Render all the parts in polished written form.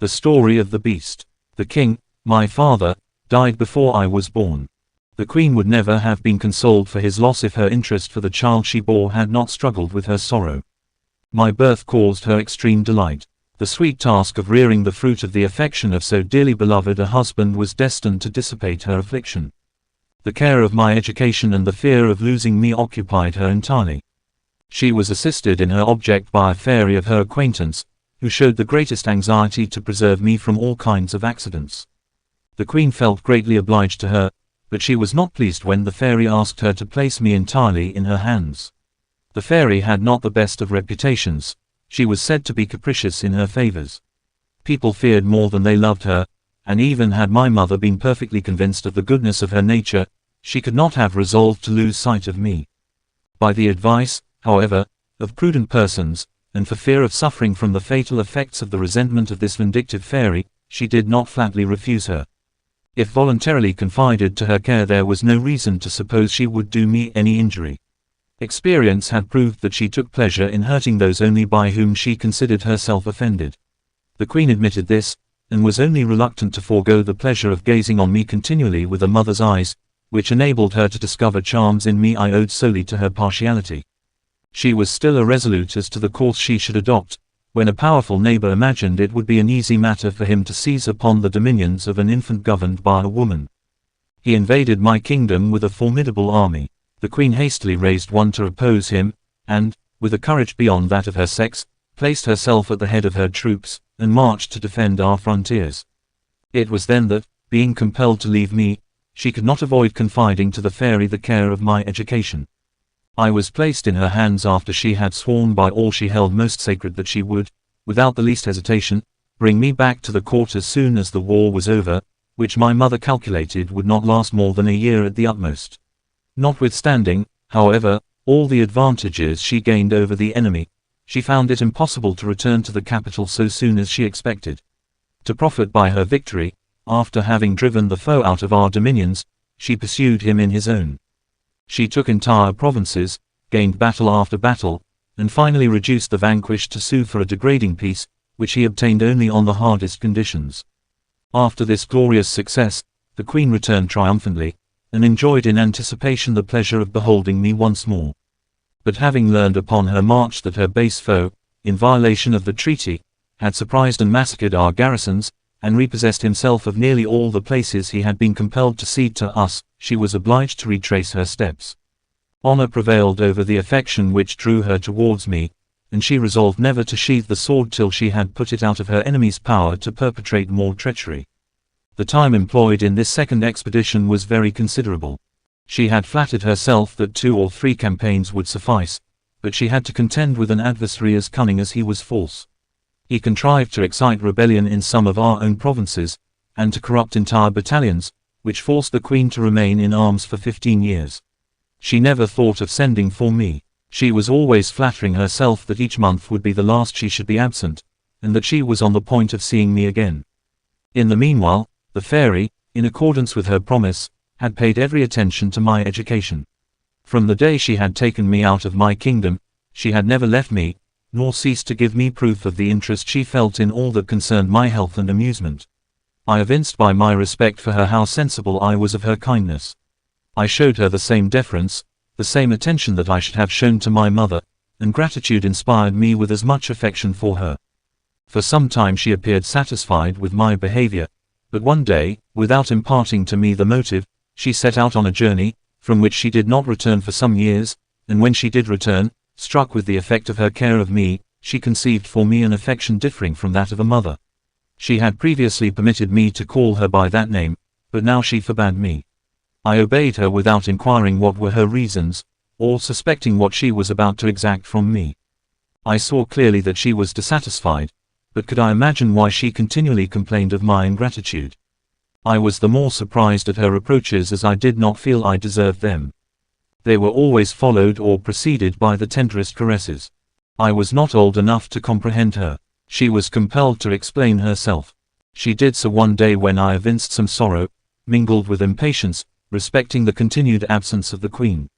The story of the beast. The king, my father, died before I was born. The queen would never have been consoled for his loss if her interest for the child she bore had not struggled with her sorrow. My birth caused her extreme delight. The sweet task of rearing the fruit of the affection of so dearly beloved a husband was destined to dissipate her affliction. The care of my education and the fear of losing me occupied her entirely. She was assisted in her object by a fairy of her acquaintance, who showed the greatest anxiety to preserve me from all kinds of accidents. The queen felt greatly obliged to her, but she was not pleased when the fairy asked her to place me entirely in her hands. The fairy had not the best of reputations. She was said to be capricious in her favors. People feared more than they loved her, and even had my mother been perfectly convinced of the goodness of her nature, she could not have resolved to lose sight of me. By the advice, however, of prudent persons, and for fear of suffering from the fatal effects of the resentment of this vindictive fairy, she did not flatly refuse her. If voluntarily confided to her care, there was no reason to suppose she would do me any injury. Experience had proved that she took pleasure in hurting those only by whom she considered herself offended. The queen admitted this, and was only reluctant to forego the pleasure of gazing on me continually with a mother's eyes, which enabled her to discover charms in me I owed solely to her partiality. She was still irresolute as to the course she should adopt, when a powerful neighbor imagined it would be an easy matter for him to seize upon the dominions of an infant governed by a woman. He invaded my kingdom with a formidable army. The queen hastily raised one to oppose him, and, with a courage beyond that of her sex, placed herself at the head of her troops, and marched to defend our frontiers. It was then that, being compelled to leave me, she could not avoid confiding to the fairy the care of my education. I was placed in her hands after she had sworn by all she held most sacred that she would, without the least hesitation, bring me back to the court as soon as the war was over, which my mother calculated would not last more than a year at the utmost. Notwithstanding, however, all the advantages she gained over the enemy, she found it impossible to return to the capital so soon as she expected. To profit by her victory, after having driven the foe out of our dominions, she pursued him in his own. She took entire provinces, gained battle after battle, and finally reduced the vanquished to sue for a degrading peace, which he obtained only on the hardest conditions. After this glorious success, the queen returned triumphantly, and enjoyed in anticipation the pleasure of beholding me once more. But having learned upon her march that her base foe, in violation of the treaty, had surprised and massacred our garrisons, and repossessed himself of nearly all the places he had been compelled to cede to us, she was obliged to retrace her steps. Honor prevailed over the affection which drew her towards me, and she resolved never to sheathe the sword till she had put it out of her enemy's power to perpetrate more treachery. The time employed in this second expedition was very considerable. She had flattered herself that 2 or 3 campaigns would suffice, but she had to contend with an adversary as cunning as he was false. He contrived to excite rebellion in some of our own provinces, and to corrupt entire battalions, which forced the queen to remain in arms for 15 years. She never thought of sending for me. She was always flattering herself that each month would be the last she should be absent, and that she was on the point of seeing me again. In the meanwhile, the fairy, in accordance with her promise, had paid every attention to my education. From the day she had taken me out of my kingdom, she had never left me, nor ceased to give me proof of the interest she felt in all that concerned my health and amusement. I evinced by my respect for her how sensible I was of her kindness. I showed her the same deference, the same attention that I should have shown to my mother, and gratitude inspired me with as much affection for her. For some time she appeared satisfied with my behavior, but one day, without imparting to me the motive, she set out on a journey, from which she did not return for some years, and when she did return, struck with the effect of her care of me, she conceived for me an affection differing from that of a mother. She had previously permitted me to call her by that name, but now she forbade me. I obeyed her without inquiring what were her reasons, or suspecting what she was about to exact from me. I saw clearly that she was dissatisfied, but could I imagine why she continually complained of my ingratitude? I was the more surprised at her reproaches as I did not feel I deserved them. They were always followed or preceded by the tenderest caresses. I was not old enough to comprehend her. She was compelled to explain herself. She did so one day when I evinced some sorrow, mingled with impatience, respecting the continued absence of the queen.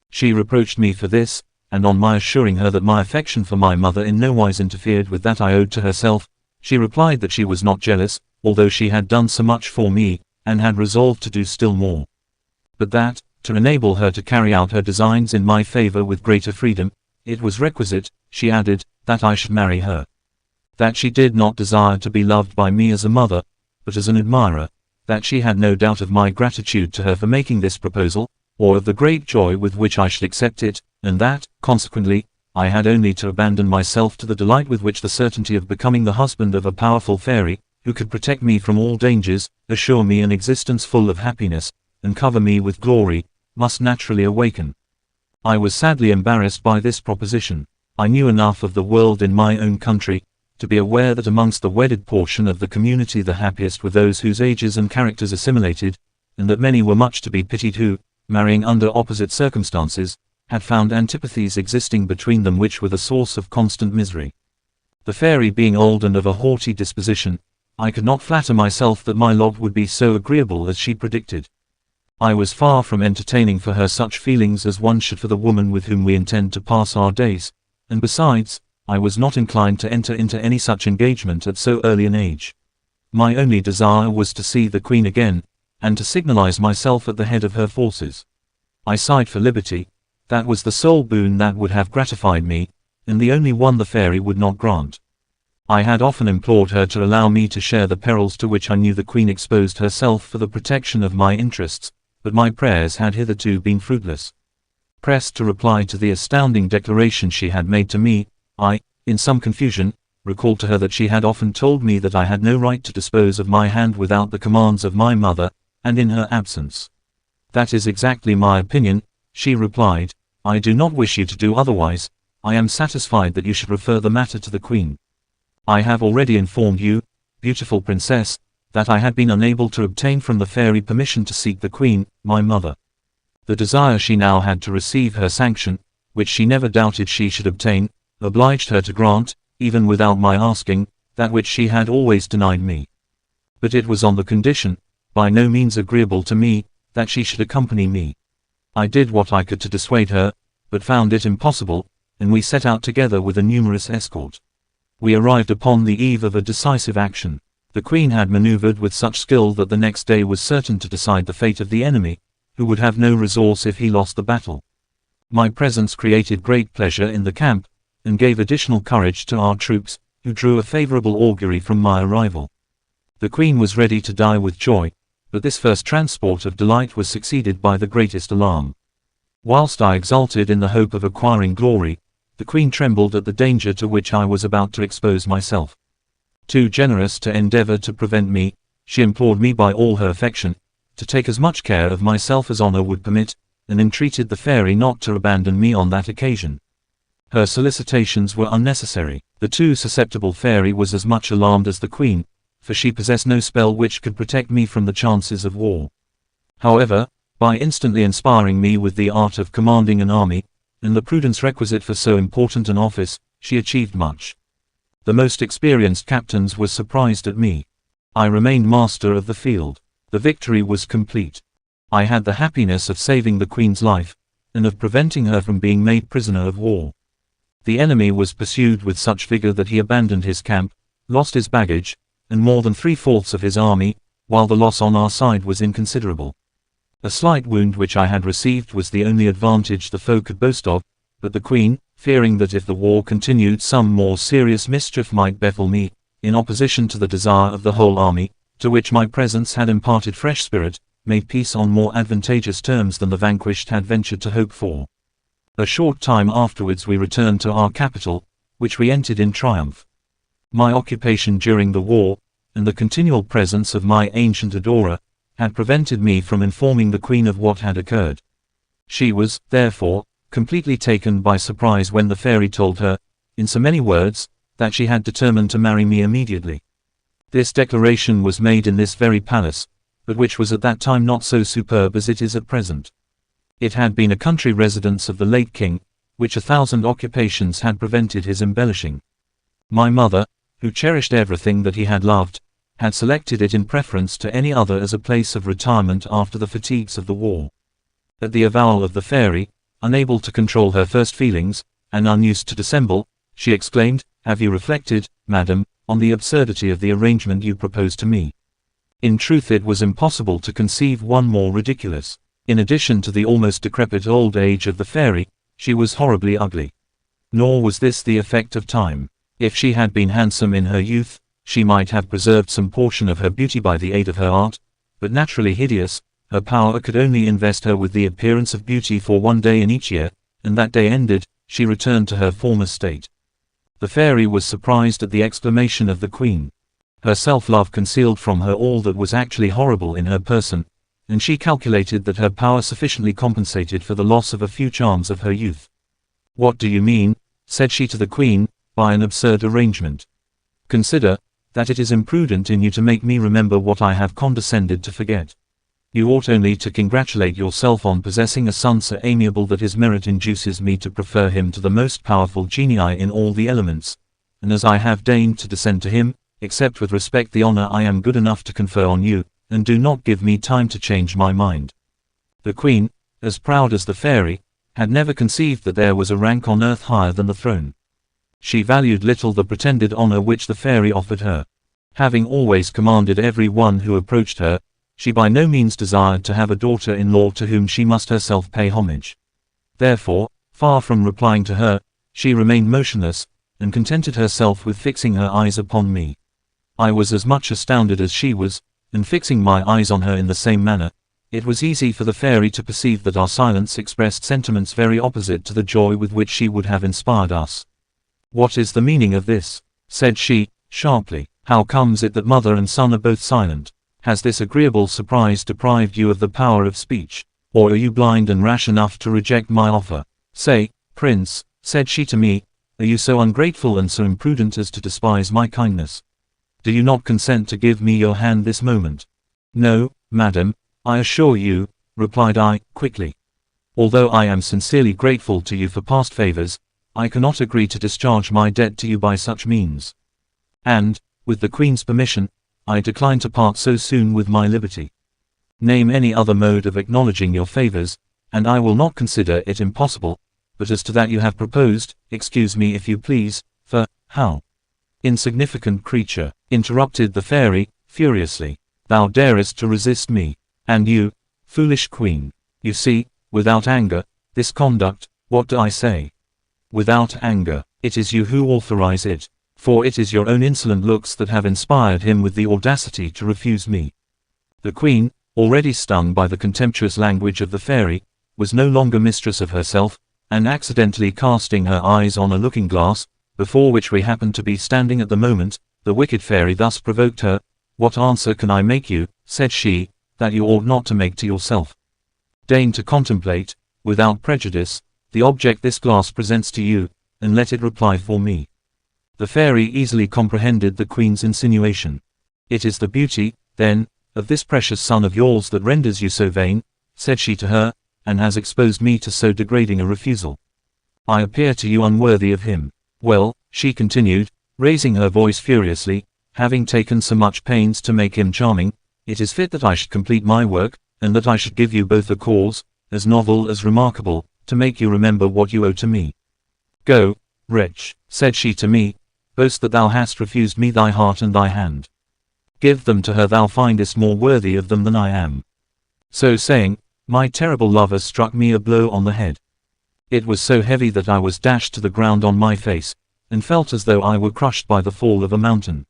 She reproached me for this, and on my assuring her that my affection for my mother in no wise interfered with that I owed to herself, She replied that she was not jealous, although she had done so much for me, and had resolved to do still more. But that, to enable her to carry out her designs in my favor with greater freedom, it was requisite, she added, that I should marry her. That she did not desire to be loved by me as a mother, but as an admirer, that she had no doubt of my gratitude to her for making this proposal, or of the great joy with which I should accept it, and that, consequently, I had only to abandon myself to the delight with which the certainty of becoming the husband of a powerful fairy, who could protect me from all dangers, assure me an existence full of happiness, and cover me with glory, must naturally awaken. I was sadly embarrassed by this proposition. I knew enough of the world in my own country, to be aware that amongst the wedded portion of the community the happiest were those whose ages and characters assimilated, and that many were much to be pitied who, marrying under opposite circumstances, had found antipathies existing between them which were the source of constant misery. The fairy being old and of a haughty disposition, I could not flatter myself that my lot would be so agreeable as she predicted. I was far from entertaining for her such feelings as one should for the woman with whom we intend to pass our days, and besides, I was not inclined to enter into any such engagement at so early an age. My only desire was to see the Queen again, and to signalize myself at the head of her forces. I sighed for liberty. That was the sole boon that would have gratified me, and the only one the fairy would not grant. I had often implored her to allow me to share the perils to which I knew the Queen exposed herself for the protection of my interests, but my prayers had hitherto been fruitless. Pressed to reply to the astounding declaration she had made to me, I, in some confusion, recalled to her that she had often told me that I had no right to dispose of my hand without the commands of my mother, and in her absence. That is exactly my opinion, she replied. I do not wish you to do otherwise. I am satisfied that you should refer the matter to the Queen. I have already informed you, beautiful princess, that I had been unable to obtain from the fairy permission to seek the Queen, my mother. The desire she now had to receive her sanction, which she never doubted she should obtain, obliged her to grant, even without my asking, that which she had always denied me. But it was on the condition, by no means agreeable to me, that she should accompany me. I did what I could to dissuade her, but found it impossible, and we set out together with a numerous escort. We arrived upon the eve of a decisive action. The Queen had maneuvered with such skill that the next day was certain to decide the fate of the enemy, who would have no resource if he lost the battle. My presence created great pleasure in the camp, and gave additional courage to our troops, who drew a favorable augury from my arrival. The Queen was ready to die with joy, but this first transport of delight was succeeded by the greatest alarm. Whilst I exulted in the hope of acquiring glory, the Queen trembled at the danger to which I was about to expose myself. Too generous to endeavor to prevent me, she implored me by all her affection, to take as much care of myself as honor would permit, and entreated the fairy not to abandon me on that occasion. Her solicitations were unnecessary. The too susceptible fairy was as much alarmed as the Queen, for she possessed no spell which could protect me from the chances of war. However, by instantly inspiring me with the art of commanding an army, and the prudence requisite for so important an office, she achieved much. The most experienced captains were surprised at me. I remained master of the field. The victory was complete. I had the happiness of saving the Queen's life, and of preventing her from being made prisoner of war. The enemy was pursued with such vigor that he abandoned his camp, lost his baggage, and more than 3/4 of his army, while the loss on our side was inconsiderable. A slight wound which I had received was the only advantage the foe could boast of, but the Queen, fearing that if the war continued some more serious mischief might befall me, in opposition to the desire of the whole army, to which my presence had imparted fresh spirit, made peace on more advantageous terms than the vanquished had ventured to hope for. A short time afterwards we returned to our capital, which we entered in triumph. My occupation during the war, and the continual presence of my ancient adorer, had prevented me from informing the Queen of what had occurred. She was, therefore, completely taken by surprise when the fairy told her, in so many words, that she had determined to marry me immediately. This declaration was made in this very palace, but which was at that time not so superb as it is at present. It had been a country residence of the late king, which 1,000 occupations had prevented his embellishing. My mother, who cherished everything that he had loved, had selected it in preference to any other as a place of retirement after the fatigues of the war. At the avowal of the fairy, unable to control her first feelings, and unused to dissemble, she exclaimed, "Have you reflected, madam, on the absurdity of the arrangement you propose to me. In truth, it was impossible to conceive one more ridiculous. In addition to the almost decrepit old age of the fairy, she was horribly ugly. Nor was this the effect of time. If she had been handsome in her youth, she might have preserved some portion of her beauty by the aid of her art, but naturally hideous, her power could only invest her with the appearance of beauty for one day in each year, and that day ended, she returned to her former state. The fairy was surprised at the exclamation of the queen. Her self-love concealed from her all that was actually horrible in her person, and she calculated that her power sufficiently compensated for the loss of a few charms of her youth. "What do you mean," said she to the queen, "by an absurd arrangement? Consider, that it is imprudent in you to make me remember what I have condescended to forget. You ought only to congratulate yourself on possessing a son so amiable that his merit induces me to prefer him to the most powerful genii in all the elements, and as I have deigned to descend to him, accept with respect the honor I am good enough to confer on you, and do not give me time to change my mind." The queen, as proud as the fairy, had never conceived that there was a rank on earth higher than the throne. She valued little the pretended honor which the fairy offered her. Having always commanded every one who approached her, she by no means desired to have a daughter-in-law to whom she must herself pay homage. Therefore, far from replying to her, she remained motionless, and contented herself with fixing her eyes upon me. I was as much astounded as she was, and fixing my eyes on her in the same manner, it was easy for the fairy to perceive that our silence expressed sentiments very opposite to the joy with which she would have inspired us. "What is the meaning of this?" said she, sharply. "How comes it that mother and son are both silent? Has this agreeable surprise deprived you of the power of speech, or are you blind and rash enough to reject my offer? Say, prince," said she to me, "are you so ungrateful and so imprudent as to despise my kindness? Do you not consent to give me your hand this moment?" "No, madam, I assure you," replied I, quickly. "Although I am sincerely grateful to you for past favors, I cannot agree to discharge my debt to you by such means. And, with the queen's permission, I decline to part so soon with my liberty. Name any other mode of acknowledging your favors, and I will not consider it impossible, but as to that you have proposed, excuse me if you please, for, how?" "Insignificant creature," interrupted the fairy, furiously, "thou darest to resist me. And you, foolish queen, you see, without anger, this conduct, what do I say? Without anger, it is you who authorize it, for it is your own insolent looks that have inspired him with the audacity to refuse me." The queen, already stung by the contemptuous language of the fairy, was no longer mistress of herself, and accidentally casting her eyes on a looking-glass, before which we happened to be standing at the moment, the wicked fairy thus provoked her. "What answer can I make you," said she, "that you ought not to make to yourself? Deign to contemplate, without prejudice, the object this glass presents to you, and let it reply for me." The fairy easily comprehended the queen's insinuation. "It is the beauty, then, of this precious son of yours that renders you so vain," said she to her, "and has exposed me to so degrading a refusal. I appear to you unworthy of him. Well," she continued, raising her voice furiously, "having taken so much pains to make him charming, it is fit that I should complete my work, and that I should give you both a cause, as novel as remarkable, to make you remember what you owe to me. Go, wretch," said she to me, "boast that thou hast refused me thy heart and thy hand. Give them to her thou findest more worthy of them than I am." So saying, my terrible lover struck me a blow on the head. It was so heavy that I was dashed to the ground on my face, and felt as though I were crushed by the fall of a mountain.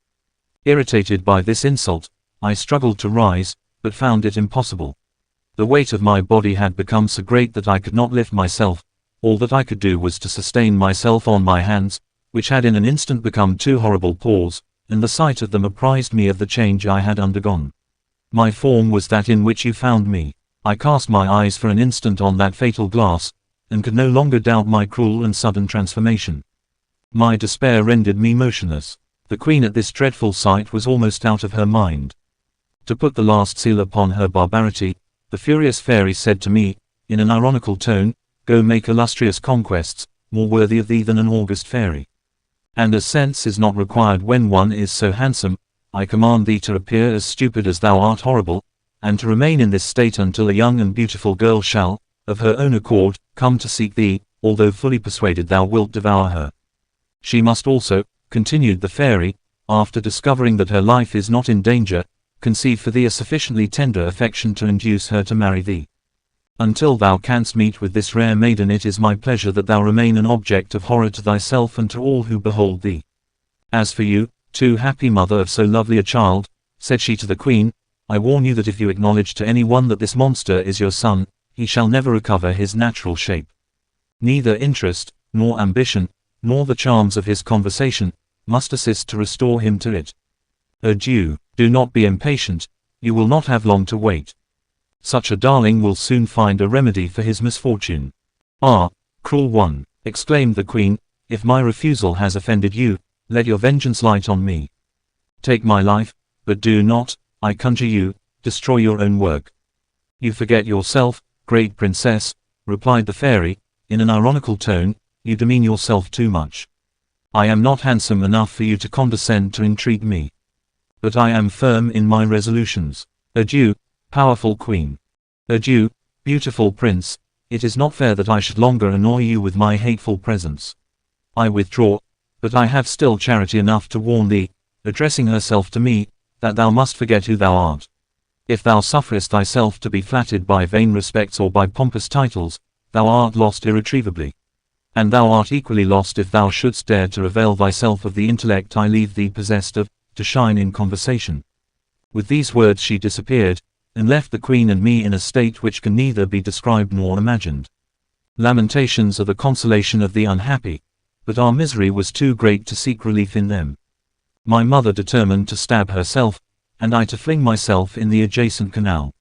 Irritated by this insult, I struggled to rise, but found it impossible. The weight of my body had become so great that I could not lift myself. All that I could do was to sustain myself on my hands, which had in an instant become two horrible paws, and the sight of them apprised me of the change I had undergone. My form was that in which you found me. I cast my eyes for an instant on that fatal glass, and could no longer doubt my cruel and sudden transformation. My despair rendered me motionless. The queen at this dreadful sight was almost out of her mind. To put the last seal upon her barbarity, the furious fairy said to me, in an ironical tone, "Go make illustrious conquests, more worthy of thee than an august fairy. And as sense is not required when one is so handsome, I command thee to appear as stupid as thou art horrible, and to remain in this state until a young and beautiful girl shall, of her own accord, come to seek thee, although fully persuaded thou wilt devour her. She must also," continued the fairy, after discovering that her life is not in danger, conceive for thee a sufficiently tender affection to induce her to marry thee. Until thou canst meet with this rare maiden, it is my pleasure that thou remain an object of horror to thyself and to all who behold thee. As for you, too happy mother of so lovely a child, said she to the queen, I warn you that if you acknowledge to any one that this monster is your son, he shall never recover his natural shape. Neither interest, nor ambition, nor the charms of his conversation, must assist to restore him to it. Adieu, do not be impatient, you will not have long to wait. Such a darling will soon find a remedy for his misfortune. Ah, cruel one, exclaimed the queen, if my refusal has offended you, let your vengeance light on me. Take my life, but do not, I conjure you, destroy your own work. You forget yourself, great princess, replied the fairy, in an ironical tone, you demean yourself too much. I am not handsome enough for you to condescend to entreat me. But I am firm in my resolutions. Adieu, powerful queen. Adieu, beautiful prince, it is not fair that I should longer annoy you with my hateful presence. I withdraw, but I have still charity enough to warn thee, addressing herself to me, that thou must forget who thou art. If thou sufferest thyself to be flattered by vain respects or by pompous titles, thou art lost irretrievably. And thou art equally lost if thou shouldst dare to avail thyself of the intellect I leave thee possessed of, to shine in conversation. With these words she disappeared, and left the queen and me in a state which can neither be described nor imagined. Lamentations are the consolation of the unhappy, but our misery was too great to seek relief in them. My mother determined to stab herself, and I to fling myself in the adjacent canal.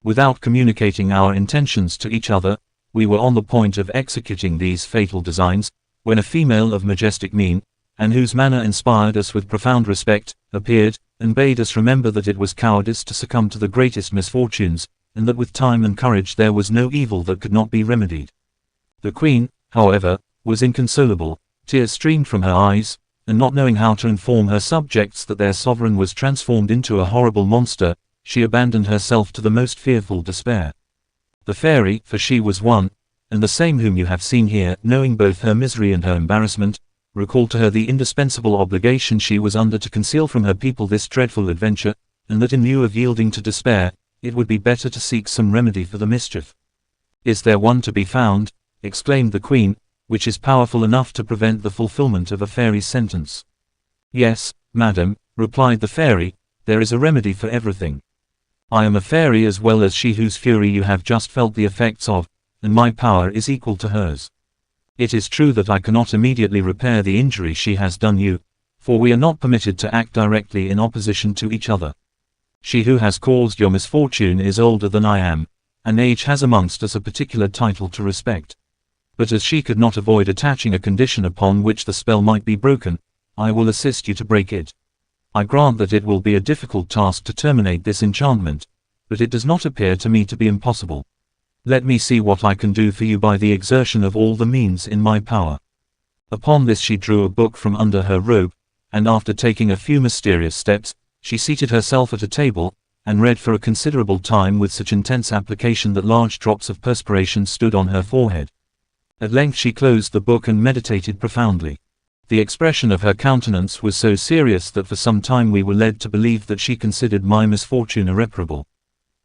Without communicating our intentions to each other, we were on the point of executing these fatal designs, when a female of majestic mien, and whose manner inspired us with profound respect, appeared, and bade us remember that it was cowardice to succumb to the greatest misfortunes, and that with time and courage there was no evil that could not be remedied. The queen, however, was inconsolable, tears streamed from her eyes, and not knowing how to inform her subjects that their sovereign was transformed into a horrible monster, she abandoned herself to the most fearful despair. The fairy, for she was one, and the same whom you have seen here, knowing both her misery and her embarrassment, recalled to her the indispensable obligation she was under to conceal from her people this dreadful adventure, and that in lieu of yielding to despair, it would be better to seek some remedy for the mischief. Is there one to be found, exclaimed the queen, which is powerful enough to prevent the fulfillment of a fairy's sentence? Yes, madam, replied the fairy, there is a remedy for everything. I am a fairy as well as she whose fury you have just felt the effects of, and my power is equal to hers. It is true that I cannot immediately repair the injury she has done you, for we are not permitted to act directly in opposition to each other. She who has caused your misfortune is older than I am, and age has amongst us a particular title to respect. But as she could not avoid attaching a condition upon which the spell might be broken, I will assist you to break it. I grant that it will be a difficult task to terminate this enchantment, but it does not appear to me to be impossible. Let me see what I can do for you by the exertion of all the means in my power. Upon this she drew a book from under her robe, and after taking a few mysterious steps, she seated herself at a table, and read for a considerable time with such intense application that large drops of perspiration stood on her forehead. At length she closed the book and meditated profoundly. The expression of her countenance was so serious that for some time we were led to believe that she considered my misfortune irreparable.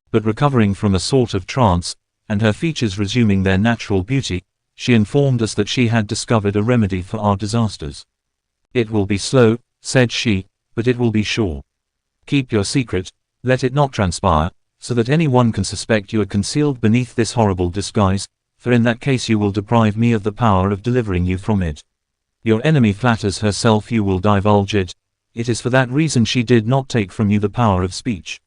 But recovering from a sort of trance, and her features resuming their natural beauty, she informed us that she had discovered a remedy for our disasters. It will be slow, said she, but it will be sure. Keep your secret, let it not transpire, so that any one can suspect you are concealed beneath this horrible disguise, for in that case you will deprive me of the power of delivering you from it. Your enemy flatters herself you will divulge it, it is for that reason she did not take from you the power of speech.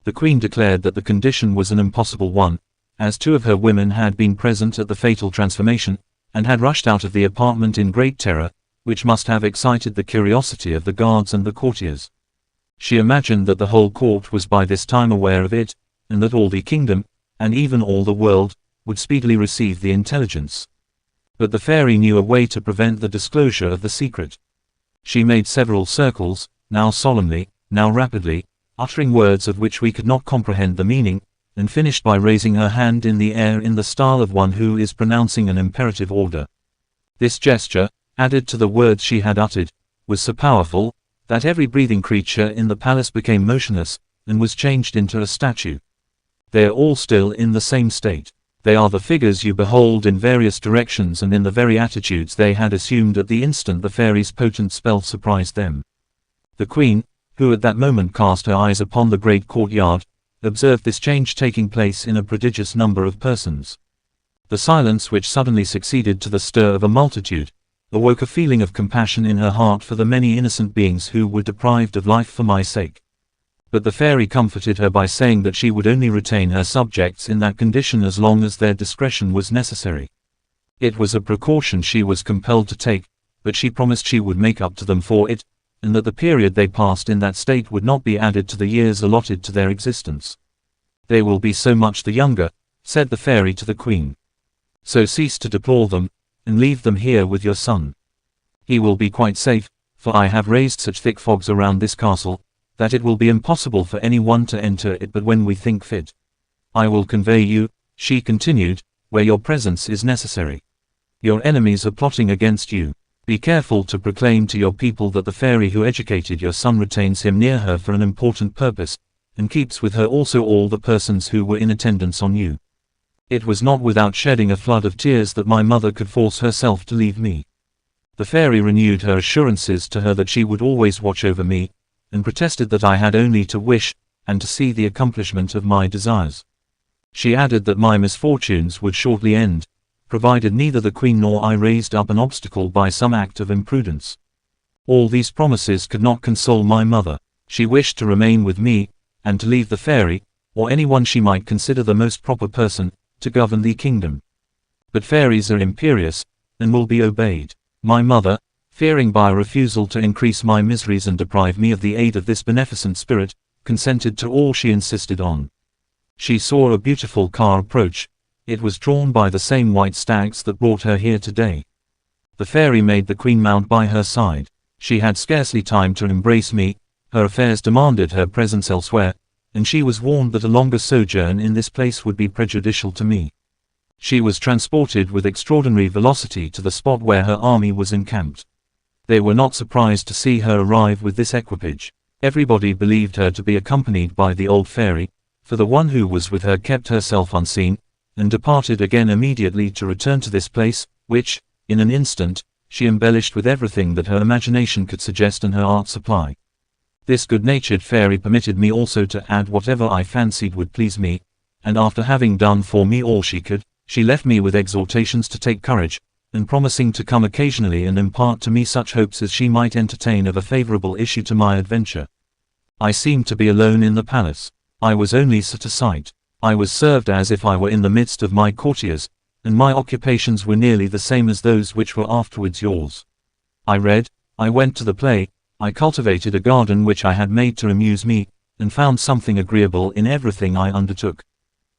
The queen declared that the condition was an impossible one, as 2 of her women had been present at the fatal transformation, and had rushed out of the apartment in great terror, which must have excited the curiosity of the guards and the courtiers. She imagined that the whole court was by this time aware of it, and that all the kingdom, and even all the world, would speedily receive the intelligence. But the fairy knew a way to prevent the disclosure of the secret. She made several circles, now solemnly, now rapidly, uttering words of which we could not comprehend the meaning, and finished by raising her hand in the air in the style of one who is pronouncing an imperative order. This gesture, added to the words she had uttered, was so powerful, that every breathing creature in the palace became motionless, and was changed into a statue. They are all still in the same state. They are the figures you behold in various directions and in the very attitudes they had assumed at the instant the fairy's potent spell surprised them. The queen, who at that moment cast her eyes upon the great courtyard, observed this change taking place in a prodigious number of persons. The silence which suddenly succeeded to the stir of a multitude, awoke a feeling of compassion in her heart for the many innocent beings who were deprived of life for my sake. But the fairy comforted her by saying that she would only retain her subjects in that condition as long as their discretion was necessary. It was a precaution she was compelled to take, but she promised she would make up to them for it, and that the period they passed in that state would not be added to the years allotted to their existence. They will be so much the younger, said the fairy to the queen. So cease to deplore them, and leave them here with your son. He will be quite safe, for I have raised such thick fogs around this castle, that it will be impossible for any one to enter it but when we think fit. I will convey you, she continued, where your presence is necessary. Your enemies are plotting against you. Be careful to proclaim to your people that the fairy who educated your son retains him near her for an important purpose, and keeps with her also all the persons who were in attendance on you. It was not without shedding a flood of tears that my mother could force herself to leave me. The fairy renewed her assurances to her that she would always watch over me, and protested that I had only to wish, and to see the accomplishment of my desires. She added that my misfortunes would shortly end, provided neither the queen nor I raised up an obstacle by some act of imprudence. All these promises could not console my mother. She wished to remain with me, and to leave the fairy, or anyone she might consider the most proper person, to govern the kingdom. But fairies are imperious, and will be obeyed. My mother, fearing by a refusal to increase my miseries and deprive me of the aid of this beneficent spirit, consented to all she insisted on. She saw a beautiful car approach. It was drawn by the same white stags that brought her here today. The fairy made the queen mount by her side. She had scarcely time to embrace me, her affairs demanded her presence elsewhere, and she was warned that a longer sojourn in this place would be prejudicial to me. She was transported with extraordinary velocity to the spot where her army was encamped. They were not surprised to see her arrive with this equipage. Everybody believed her to be accompanied by the old fairy, for the one who was with her kept herself unseen, and departed again immediately to return to this place, which, in an instant, she embellished with everything that her imagination could suggest and her art supply. This good-natured fairy permitted me also to add whatever I fancied would please me, and after having done for me all she could, she left me with exhortations to take courage, and promising to come occasionally and impart to me such hopes as she might entertain of a favorable issue to my adventure. I seemed to be alone in the palace. I was only set aside. I was served as if I were in the midst of my courtiers, and my occupations were nearly the same as those which were afterwards yours. I read, I went to the play, I cultivated a garden which I had made to amuse me, and found something agreeable in everything I undertook.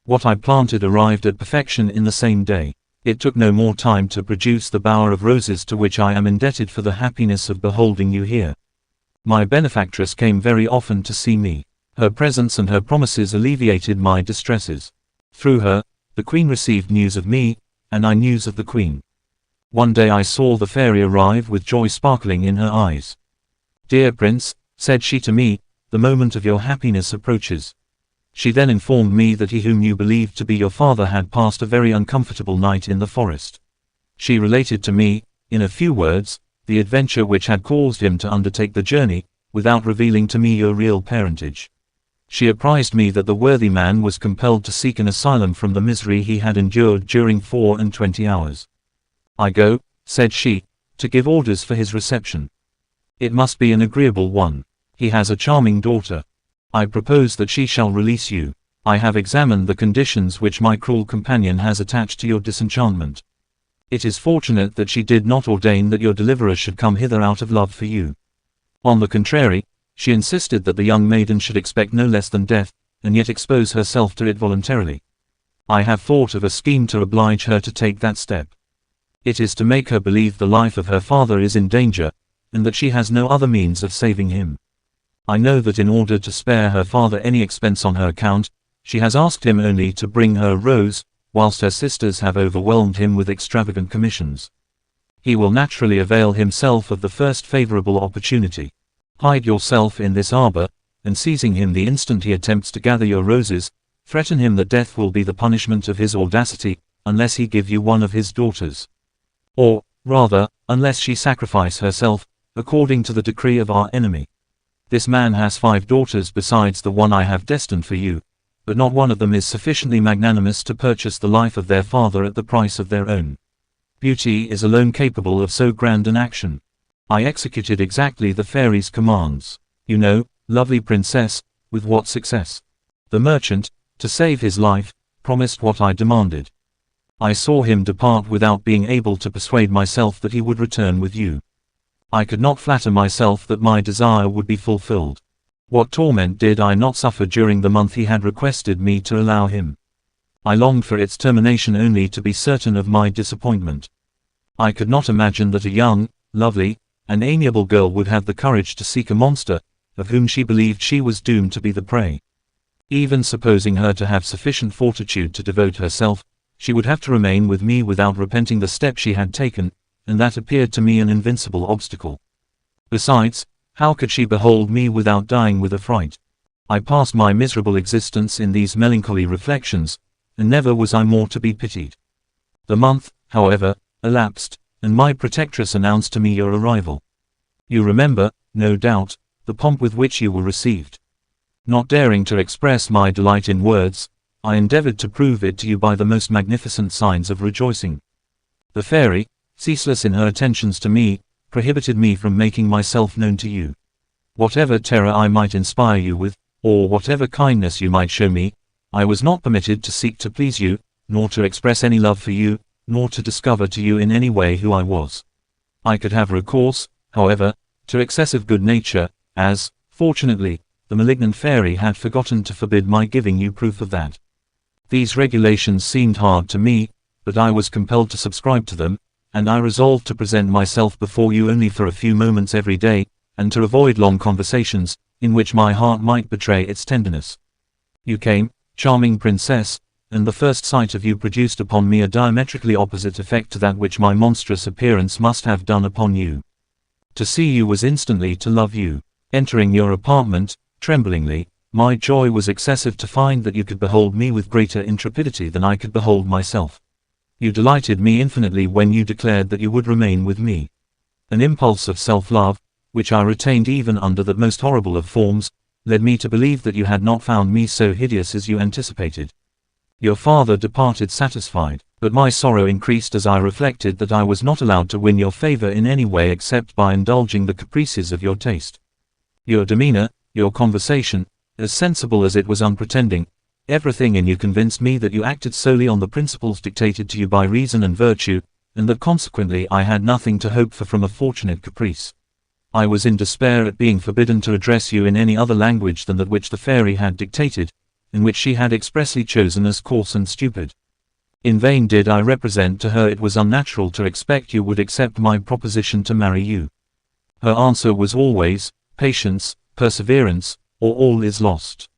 What I planted arrived at perfection in the same day. It took no more time to produce the bower of roses to which I am indebted for the happiness of beholding you here. My benefactress came very often to see me. Her presence and her promises alleviated my distresses. Through her, the queen received news of me, and I news of the queen. One day I saw the fairy arrive with joy sparkling in her eyes. "Dear prince," said she to me, "the moment of your happiness approaches." She then informed me that he whom you believed to be your father had passed a very uncomfortable night in the forest. She related to me, in a few words, the adventure which had caused him to undertake the journey, without revealing to me your real parentage. She apprised me that the worthy man was compelled to seek an asylum from the misery he had endured during 24 hours. "I go," said she, "to give orders for his reception. It must be an agreeable one. He has a charming daughter. I propose that she shall release you. I have examined the conditions which my cruel companion has attached to your disenchantment. It is fortunate that she did not ordain that your deliverer should come hither out of love for you. On the contrary, she insisted that the young maiden should expect no less than death, and yet expose herself to it voluntarily. I have thought of a scheme to oblige her to take that step. It is to make her believe the life of her father is in danger, and that she has no other means of saving him. I know that in order to spare her father any expense on her account, she has asked him only to bring her a rose, whilst her sisters have overwhelmed him with extravagant commissions. He will naturally avail himself of the first favorable opportunity. Hide yourself in this arbor, and seizing him the instant he attempts to gather your roses, threaten him that death will be the punishment of his audacity, unless he give you one of his daughters. Or, rather, unless she sacrifice herself, according to the decree of our enemy. This man has 5 daughters besides the one I have destined for you, but not one of them is sufficiently magnanimous to purchase the life of their father at the price of their own. Beauty is alone capable of so grand an action. I executed exactly the fairy's commands. You know, lovely princess, with what success. The merchant, to save his life, promised what I demanded. I saw him depart without being able to persuade myself that he would return with you. I could not flatter myself that my desire would be fulfilled. What torment did I not suffer during the month he had requested me to allow him? I longed for its termination only to be certain of my disappointment. I could not imagine that a young, lovely, and amiable girl would have the courage to seek a monster, of whom she believed she was doomed to be the prey. Even supposing her to have sufficient fortitude to devote herself, she would have to remain with me without repenting the step she had taken, and that appeared to me an invincible obstacle. Besides, how could she behold me without dying with affright? I passed my miserable existence in these melancholy reflections, and never was I more to be pitied. The month, however, elapsed, and my protectress announced to me your arrival. You remember, no doubt, the pomp with which you were received. Not daring to express my delight in words, I endeavored to prove it to you by the most magnificent signs of rejoicing. The fairy, ceaseless in her attentions to me, prohibited me from making myself known to you. Whatever terror I might inspire you with, or whatever kindness you might show me, I was not permitted to seek to please you, nor to express any love for you, nor to discover to you in any way who I was. I could have recourse, however, to excessive good nature, as, fortunately, the malignant fairy had forgotten to forbid my giving you proof of that. These regulations seemed hard to me, but I was compelled to subscribe to them, and I resolved to present myself before you only for a few moments every day, and to avoid long conversations, in which my heart might betray its tenderness. You came, charming princess, and the first sight of you produced upon me a diametrically opposite effect to that which my monstrous appearance must have done upon you. To see you was instantly to love you. Entering your apartment, tremblingly, my joy was excessive to find that you could behold me with greater intrepidity than I could behold myself. You delighted me infinitely when you declared that you would remain with me. An impulse of self-love, which I retained even under the most horrible of forms, led me to believe that you had not found me so hideous as you anticipated. Your father departed satisfied, but my sorrow increased as I reflected that I was not allowed to win your favor in any way except by indulging the caprices of your taste. Your demeanor, your conversation, as sensible as it was unpretending, everything in you convinced me that you acted solely on the principles dictated to you by reason and virtue, and that consequently I had nothing to hope for from a fortunate caprice. I was in despair at being forbidden to address you in any other language than that which the fairy had dictated, and which she had expressly chosen as coarse and stupid. In vain did I represent to her it was unnatural to expect you would accept my proposition to marry you. Her answer was always, patience, perseverance, or all is lost.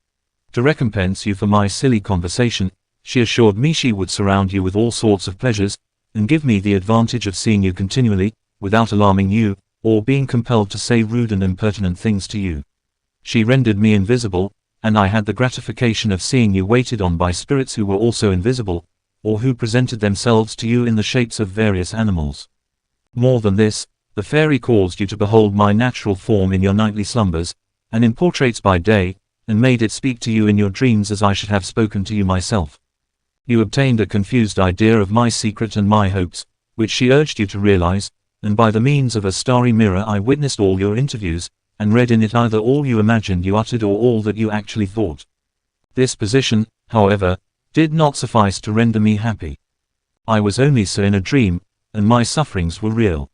To recompense you for my silly conversation, she assured me she would surround you with all sorts of pleasures, and give me the advantage of seeing you continually, without alarming you, or being compelled to say rude and impertinent things to you. She rendered me invisible, and I had the gratification of seeing you waited on by spirits who were also invisible, or who presented themselves to you in the shapes of various animals. More than this, the fairy caused you to behold my natural form in your nightly slumbers, and in portraits by day, and made it speak to you in your dreams as I should have spoken to you myself. You obtained a confused idea of my secret and my hopes, which she urged you to realize, and by the means of a starry mirror I witnessed all your interviews, and read in it either all you imagined you uttered or all that you actually thought. This position, however, did not suffice to render me happy. I was only so in a dream, and my sufferings were real.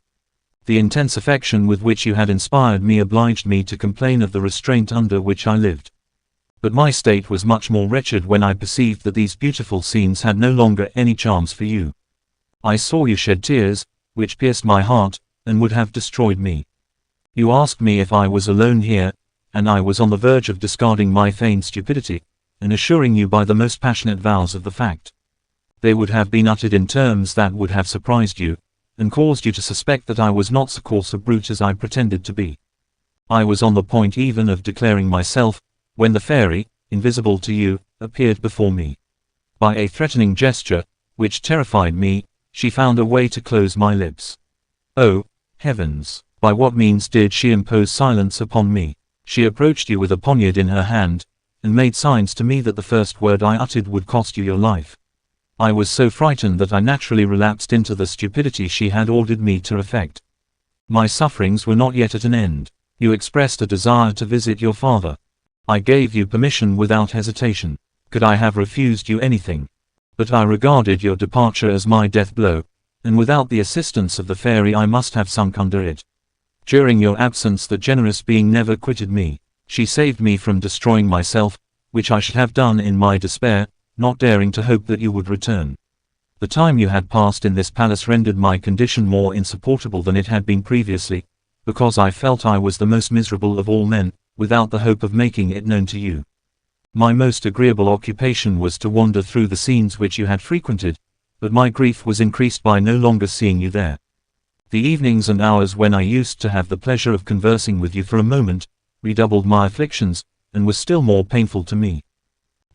The intense affection with which you had inspired me obliged me to complain of the restraint under which I lived. But my state was much more wretched when I perceived that these beautiful scenes had no longer any charms for you. I saw you shed tears, which pierced my heart, and would have destroyed me. You asked me if I was alone here, and I was on the verge of discarding my feigned stupidity, and assuring you by the most passionate vows of the fact. They would have been uttered in terms that would have surprised you, and caused you to suspect that I was not so coarse a brute as I pretended to be. I was on the point even of declaring myself, when the fairy, invisible to you, appeared before me. By a threatening gesture, which terrified me, she found a way to close my lips. Oh, heavens! By what means did she impose silence upon me? She approached you with a poniard in her hand, and made signs to me that the first word I uttered would cost you your life. I was so frightened that I naturally relapsed into the stupidity she had ordered me to affect. My sufferings were not yet at an end. You expressed a desire to visit your father. I gave you permission without hesitation. Could I have refused you anything? But I regarded your departure as my death blow, and without the assistance of the fairy I must have sunk under it. During your absence the generous being never quitted me. She saved me from destroying myself, which I should have done in my despair, not daring to hope that you would return. The time you had passed in this palace rendered my condition more insupportable than it had been previously, because I felt I was the most miserable of all men, without the hope of making it known to you. My most agreeable occupation was to wander through the scenes which you had frequented, but my grief was increased by no longer seeing you there. The evenings and hours when I used to have the pleasure of conversing with you for a moment, redoubled my afflictions, and was still more painful to me.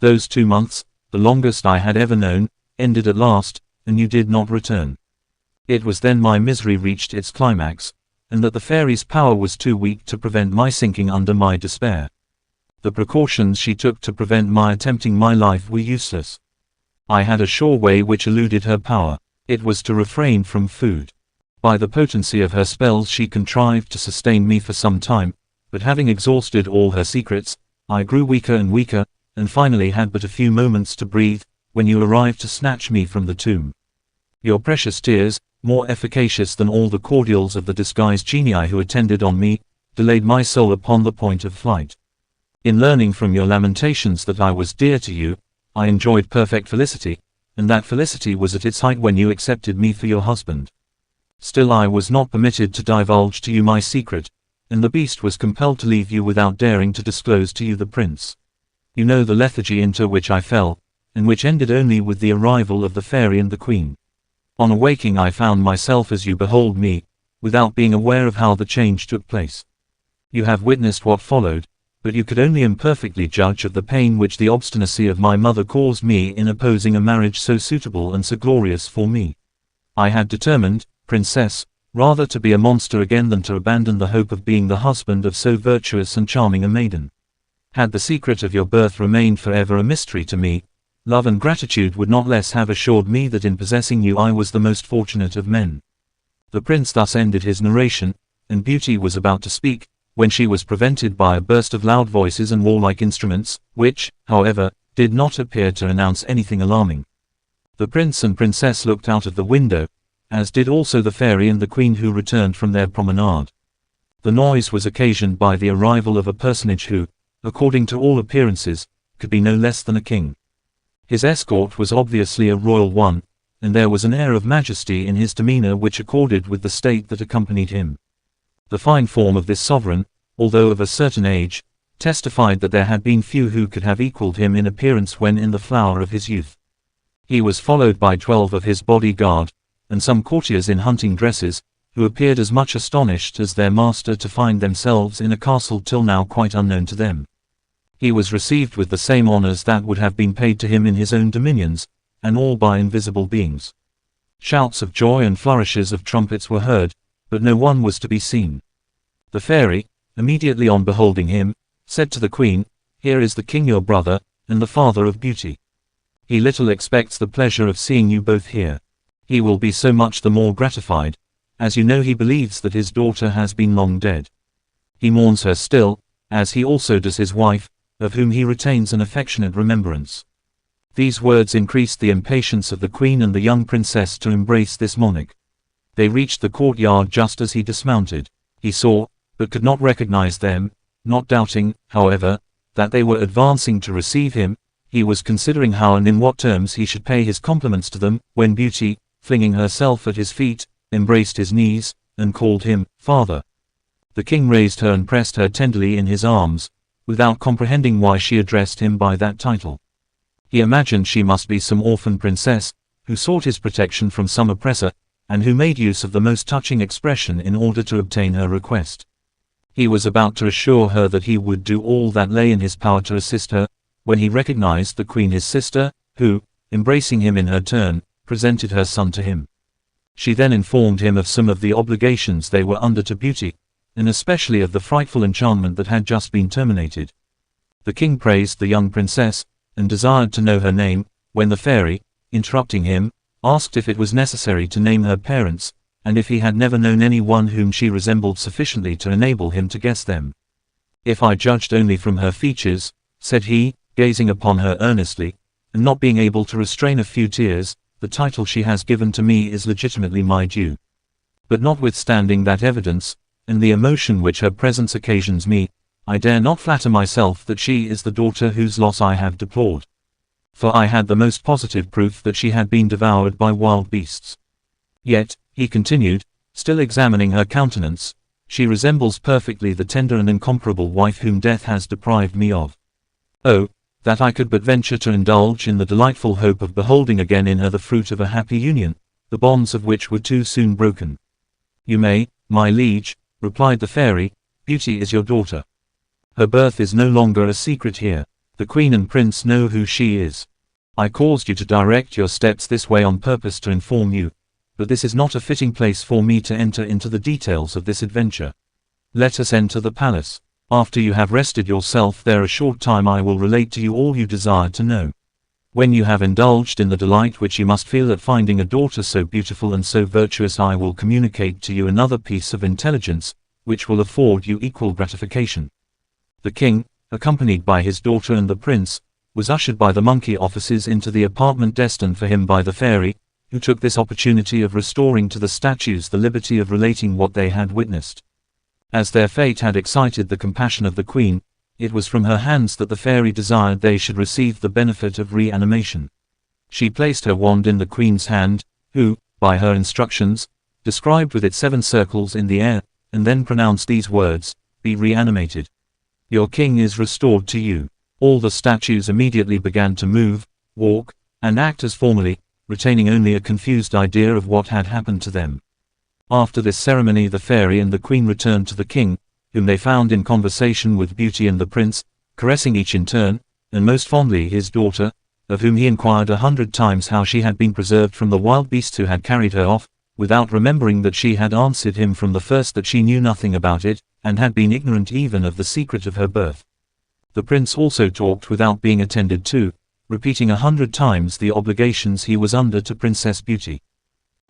Those 2 months, the longest I had ever known, ended at last, and you did not return. It was then my misery reached its climax, and that the fairy's power was too weak to prevent my sinking under my despair. The precautions she took to prevent my attempting my life were useless. I had a sure way which eluded her power. It was to refrain from food. By the potency of her spells she contrived to sustain me for some time, but having exhausted all her secrets, I grew weaker and weaker, and finally had but a few moments to breathe, when you arrived to snatch me from the tomb. Your precious tears, more efficacious than all the cordials of the disguised genii who attended on me, delayed my soul upon the point of flight. In learning from your lamentations that I was dear to you, I enjoyed perfect felicity, and that felicity was at its height when you accepted me for your husband. Still I was not permitted to divulge to you my secret, and the beast was compelled to leave you without daring to disclose to you the prince. You know the lethargy into which I fell, and which ended only with the arrival of the fairy and the queen. On awaking I found myself as you behold me, without being aware of how the change took place. You have witnessed what followed, but you could only imperfectly judge of the pain which the obstinacy of my mother caused me in opposing a marriage so suitable and so glorious for me. I had determined, princess, rather to be a monster again than to abandon the hope of being the husband of so virtuous and charming a maiden. Had the secret of your birth remained forever a mystery to me, love and gratitude would not less have assured me that in possessing you I was the most fortunate of men. The prince thus ended his narration, and Beauty was about to speak, when she was prevented by a burst of loud voices and warlike instruments, which, however, did not appear to announce anything alarming. The prince and princess looked out of the window, as did also the fairy and the queen who returned from their promenade. The noise was occasioned by the arrival of a personage who, according to all appearances, could be no less than a king. His escort was obviously a royal one, and there was an air of majesty in his demeanor which accorded with the state that accompanied him. The fine form of this sovereign, although of a certain age, testified that there had been few who could have equaled him in appearance when in the flower of his youth. He was followed by 12 of his bodyguard, and some courtiers in hunting dresses, who appeared as much astonished as their master to find themselves in a castle till now quite unknown to them. He was received with the same honors that would have been paid to him in his own dominions, and all by invisible beings. Shouts of joy and flourishes of trumpets were heard, but no one was to be seen. The fairy, immediately on beholding him, said to the queen, "Here is the king your brother, and the father of Beauty. He little expects the pleasure of seeing you both here. He will be so much the more gratified, as you know he believes that his daughter has been long dead. He mourns her still, as he also does his wife, of whom he retains an affectionate remembrance." These words increased the impatience of the queen and the young princess to embrace this monarch. They reached the courtyard just as he dismounted. He saw, but could not recognize them, not doubting, however, that they were advancing to receive him. He was considering how and in what terms he should pay his compliments to them, when Beauty, flinging herself at his feet, embraced his knees, and called him "Father." The king raised her and pressed her tenderly in his arms, without comprehending why she addressed him by that title. He imagined she must be some orphan princess, who sought his protection from some oppressor, and who made use of the most touching expression in order to obtain her request. He was about to assure her that he would do all that lay in his power to assist her, when he recognized the queen his sister, who, embracing him in her turn, presented her son to him. She then informed him of some of the obligations they were under to Beauty, and especially of the frightful enchantment that had just been terminated. The king praised the young princess, and desired to know her name, when the fairy, interrupting him, asked if it was necessary to name her parents, and if he had never known any one whom she resembled sufficiently to enable him to guess them. "If I judged only from her features," said he, gazing upon her earnestly, and not being able to restrain a few tears, "the title she has given to me is legitimately my due. But notwithstanding that evidence, and the emotion which her presence occasions me, I dare not flatter myself that she is the daughter whose loss I have deplored. For I had the most positive proof that she had been devoured by wild beasts. Yet," he continued, still examining her countenance, "she resembles perfectly the tender and incomparable wife whom death has deprived me of. Oh, that I could but venture to indulge in the delightful hope of beholding again in her the fruit of a happy union, the bonds of which were too soon broken." "You may, my liege," replied the fairy. "Beauty is your daughter. Her birth is no longer a secret here. The queen and prince know who she is. I caused you to direct your steps this way on purpose to inform you, but this is not a fitting place for me to enter into the details of this adventure. Let us enter the palace. After you have rested yourself there a short time I will relate to you all you desire to know. When you have indulged in the delight which you must feel at finding a daughter so beautiful and so virtuous, I will communicate to you another piece of intelligence, which will afford you equal gratification." The king, accompanied by his daughter and the prince, was ushered by the monkey officers into the apartment destined for him by the fairy, who took this opportunity of restoring to the statues the liberty of relating what they had witnessed. As their fate had excited the compassion of the queen, it was from her hands that the fairy desired they should receive the benefit of reanimation. She placed her wand in the queen's hand, who, by her instructions, described with it 7 circles in the air, and then pronounced these words, "Be reanimated. Your king is restored to you." All the statues immediately began to move, walk, and act as formerly, retaining only a confused idea of what had happened to them. After this ceremony the fairy and the queen returned to the king, whom they found in conversation with Beauty and the prince, caressing each in turn, and most fondly his daughter, of whom he inquired 100 times how she had been preserved from the wild beasts who had carried her off, without remembering that she had answered him from the first that she knew nothing about it, and had been ignorant even of the secret of her birth. The prince also talked without being attended to, repeating 100 times the obligations he was under to Princess Beauty.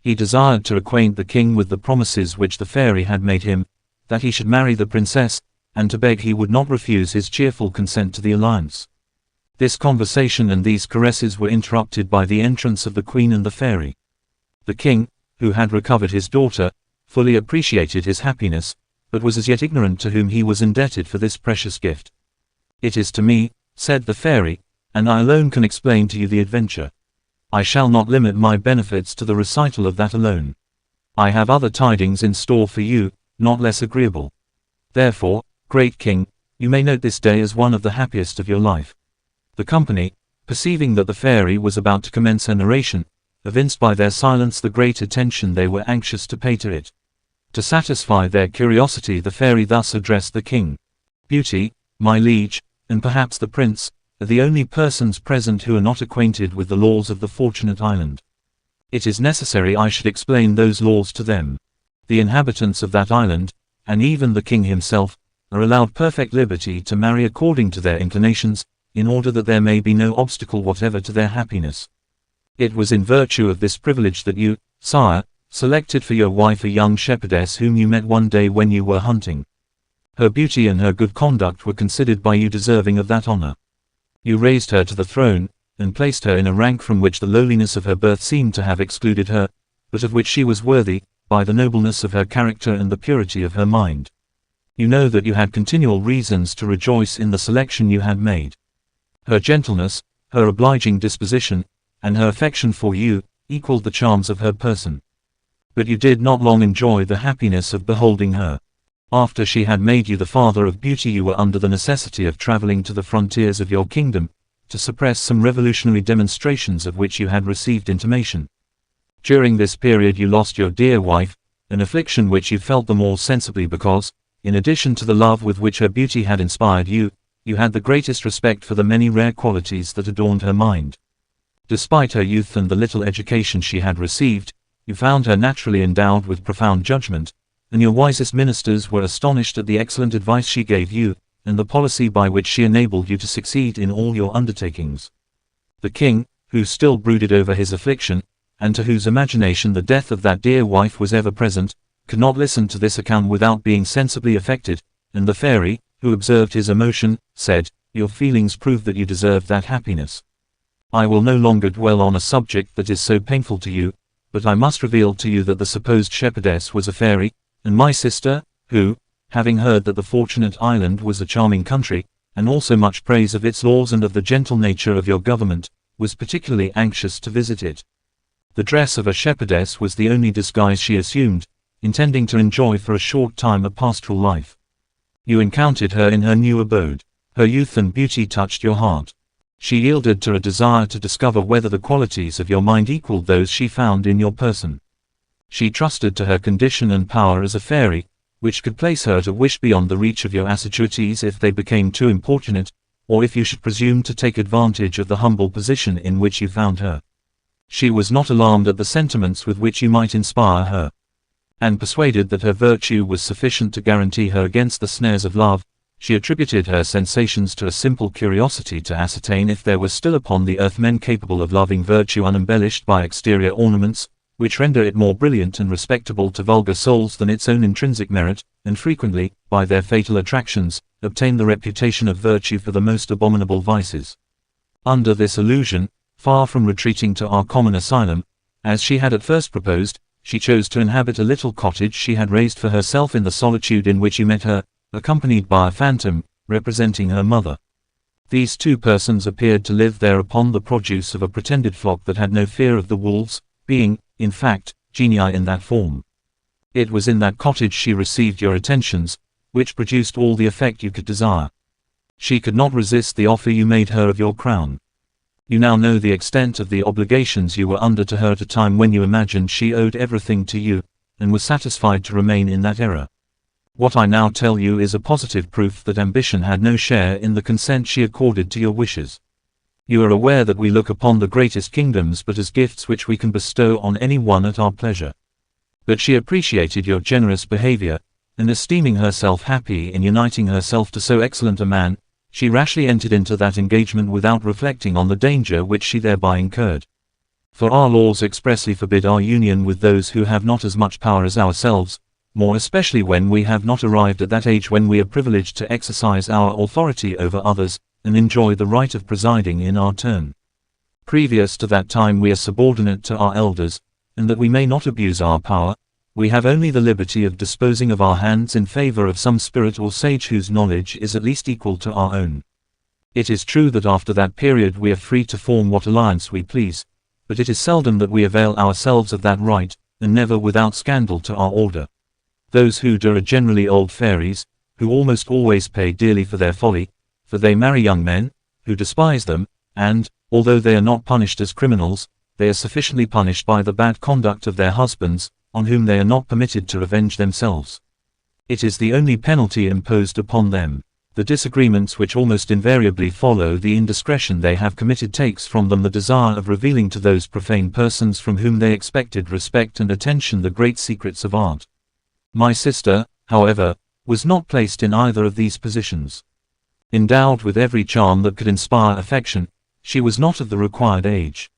He desired to acquaint the king with the promises which the fairy had made him, that he should marry the princess, and to beg he would not refuse his cheerful consent to the alliance. This conversation and these caresses were interrupted by the entrance of the queen and the fairy. The king, who had recovered his daughter, fully appreciated his happiness, but was as yet ignorant to whom he was indebted for this precious gift. "It is to me," said the fairy, "and I alone can explain to you the adventure. I shall not limit my benefits to the recital of that alone. I have other tidings in store for you, not less agreeable. Therefore, great king, you may note this day as one of the happiest of your life." The company, perceiving that the fairy was about to commence her narration, evinced by their silence the great attention they were anxious to pay to it. To satisfy their curiosity the fairy thus addressed the king. "Beauty, my liege, and perhaps the prince, are the only persons present who are not acquainted with the laws of the Fortunate Island. It is necessary I should explain those laws to them. The inhabitants of that island, and even the king himself, are allowed perfect liberty to marry according to their inclinations, in order that there may be no obstacle whatever to their happiness. It was in virtue of this privilege that you, sire, selected for your wife a young shepherdess whom you met one day when you were hunting. Her beauty and her good conduct were considered by you deserving of that honor. You raised her to the throne, and placed her in a rank from which the lowliness of her birth seemed to have excluded her, but of which she was worthy, by the nobleness of her character and the purity of her mind. You know that you had continual reasons to rejoice in the selection you had made. Her gentleness, her obliging disposition, and her affection for you, equaled the charms of her person. But you did not long enjoy the happiness of beholding her. After she had made you the father of Beauty you were under the necessity of traveling to the frontiers of your kingdom, to suppress some revolutionary demonstrations of which you had received intimation. During this period you lost your dear wife, an affliction which you felt the more sensibly because, in addition to the love with which her beauty had inspired you, you had the greatest respect for the many rare qualities that adorned her mind. Despite her youth and the little education she had received, you found her naturally endowed with profound judgment, and your wisest ministers were astonished at the excellent advice she gave you, and the policy by which she enabled you to succeed in all your undertakings. The king, who still brooded over his affliction, and to whose imagination the death of that dear wife was ever present, could not listen to this account without being sensibly affected, and the fairy, who observed his emotion, said, "Your feelings prove that you deserve that happiness. I will no longer dwell on a subject that is so painful to you, but I must reveal to you that the supposed shepherdess was a fairy, and my sister, who, having heard that the Fortunate Island was a charming country, and also much praise of its laws and of the gentle nature of your government, was particularly anxious to visit it. The dress of a shepherdess was the only disguise she assumed, intending to enjoy for a short time a pastoral life. You encountered her in her new abode. Her youth and beauty touched your heart. She yielded to a desire to discover whether the qualities of your mind equaled those she found in your person. She trusted to her condition and power as a fairy, which could place her at a wish beyond the reach of your assiduities if they became too importunate, or if you should presume to take advantage of the humble position in which you found her. She was not alarmed at the sentiments with which you might inspire her. And persuaded that her virtue was sufficient to guarantee her against the snares of love, she attributed her sensations to a simple curiosity to ascertain if there were still upon the earth men capable of loving virtue unembellished by exterior ornaments, which render it more brilliant and respectable to vulgar souls than its own intrinsic merit, and frequently, by their fatal attractions, obtain the reputation of virtue for the most abominable vices. Under this illusion, far from retreating to our common asylum, as she had at first proposed, she chose to inhabit a little cottage she had raised for herself in the solitude in which you met her, accompanied by a phantom, representing her mother. These two persons appeared to live there upon the produce of a pretended flock that had no fear of the wolves, being, in fact, genii in that form. It was in that cottage she received your attentions, which produced all the effect you could desire. She could not resist the offer you made her of your crown. You now know the extent of the obligations you were under to her at a time when you imagined she owed everything to you, and was satisfied to remain in that error. What I now tell you is a positive proof that ambition had no share in the consent she accorded to your wishes. You are aware that we look upon the greatest kingdoms but as gifts which we can bestow on any one at our pleasure. But she appreciated your generous behavior, and esteeming herself happy in uniting herself to so excellent a man, she rashly entered into that engagement without reflecting on the danger which she thereby incurred. For our laws expressly forbid our union with those who have not as much power as ourselves, more especially when we have not arrived at that age when we are privileged to exercise our authority over others, and enjoy the right of presiding in our turn. Previous to that time we are subordinate to our elders, and that we may not abuse our power, we have only the liberty of disposing of our hands in favor of some spirit or sage whose knowledge is at least equal to our own. It is true that after that period we are free to form what alliance we please, but it is seldom that we avail ourselves of that right, and never without scandal to our order. Those who do are generally old fairies, who almost always pay dearly for their folly, for they marry young men, who despise them, and, although they are not punished as criminals, they are sufficiently punished by the bad conduct of their husbands, on whom they are not permitted to revenge themselves. It is the only penalty imposed upon them. The disagreements which almost invariably follow the indiscretion they have committed takes from them the desire of revealing to those profane persons from whom they expected respect and attention the great secrets of art. My sister, however, was not placed in either of these positions. Endowed with every charm that could inspire affection, she was not of the required age.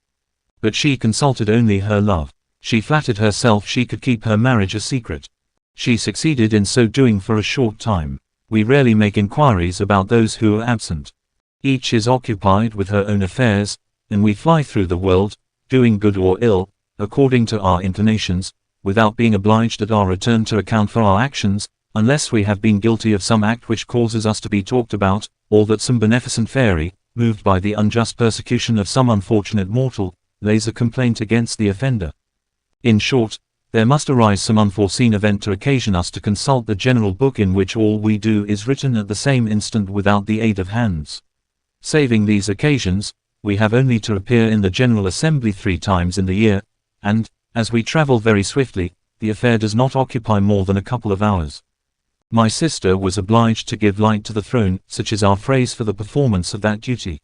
But she consulted only her love. She flattered herself she could keep her marriage a secret. She succeeded in so doing for a short time. We rarely make inquiries about those who are absent. Each is occupied with her own affairs, and we fly through the world, doing good or ill, according to our inclinations, without being obliged at our return to account for our actions, unless we have been guilty of some act which causes us to be talked about, or that some beneficent fairy, moved by the unjust persecution of some unfortunate mortal, lays a complaint against the offender. In short, there must arise some unforeseen event to occasion us to consult the general book in which all we do is written at the same instant without the aid of hands. Saving these occasions, we have only to appear in the General Assembly 3 times in the year, and, as we travel very swiftly, the affair does not occupy more than a couple of hours. My sister was obliged to give light to the throne, such is our phrase for the performance of that duty.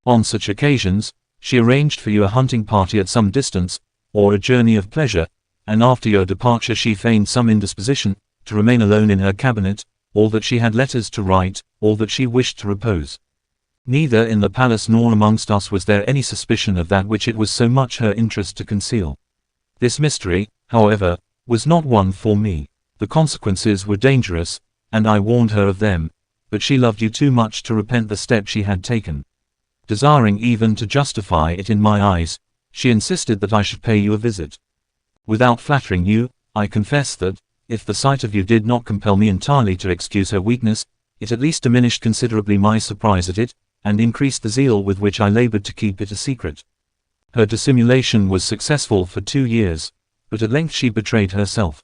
On such occasions, she arranged for you a hunting party at some distance, or a journey of pleasure, and after your departure she feigned some indisposition, to remain alone in her cabinet, or that she had letters to write, or that she wished to repose. Neither in the palace nor amongst us was there any suspicion of that which it was so much her interest to conceal. This mystery, however, was not one for me. The consequences were dangerous, and I warned her of them, but she loved you too much to repent the step she had taken. Desiring even to justify it in my eyes, she insisted that I should pay you a visit. Without flattering you, I confess that, if the sight of you did not compel me entirely to excuse her weakness, it at least diminished considerably my surprise at it, and increased the zeal with which I labored to keep it a secret. Her dissimulation was successful for 2 years, but at length she betrayed herself.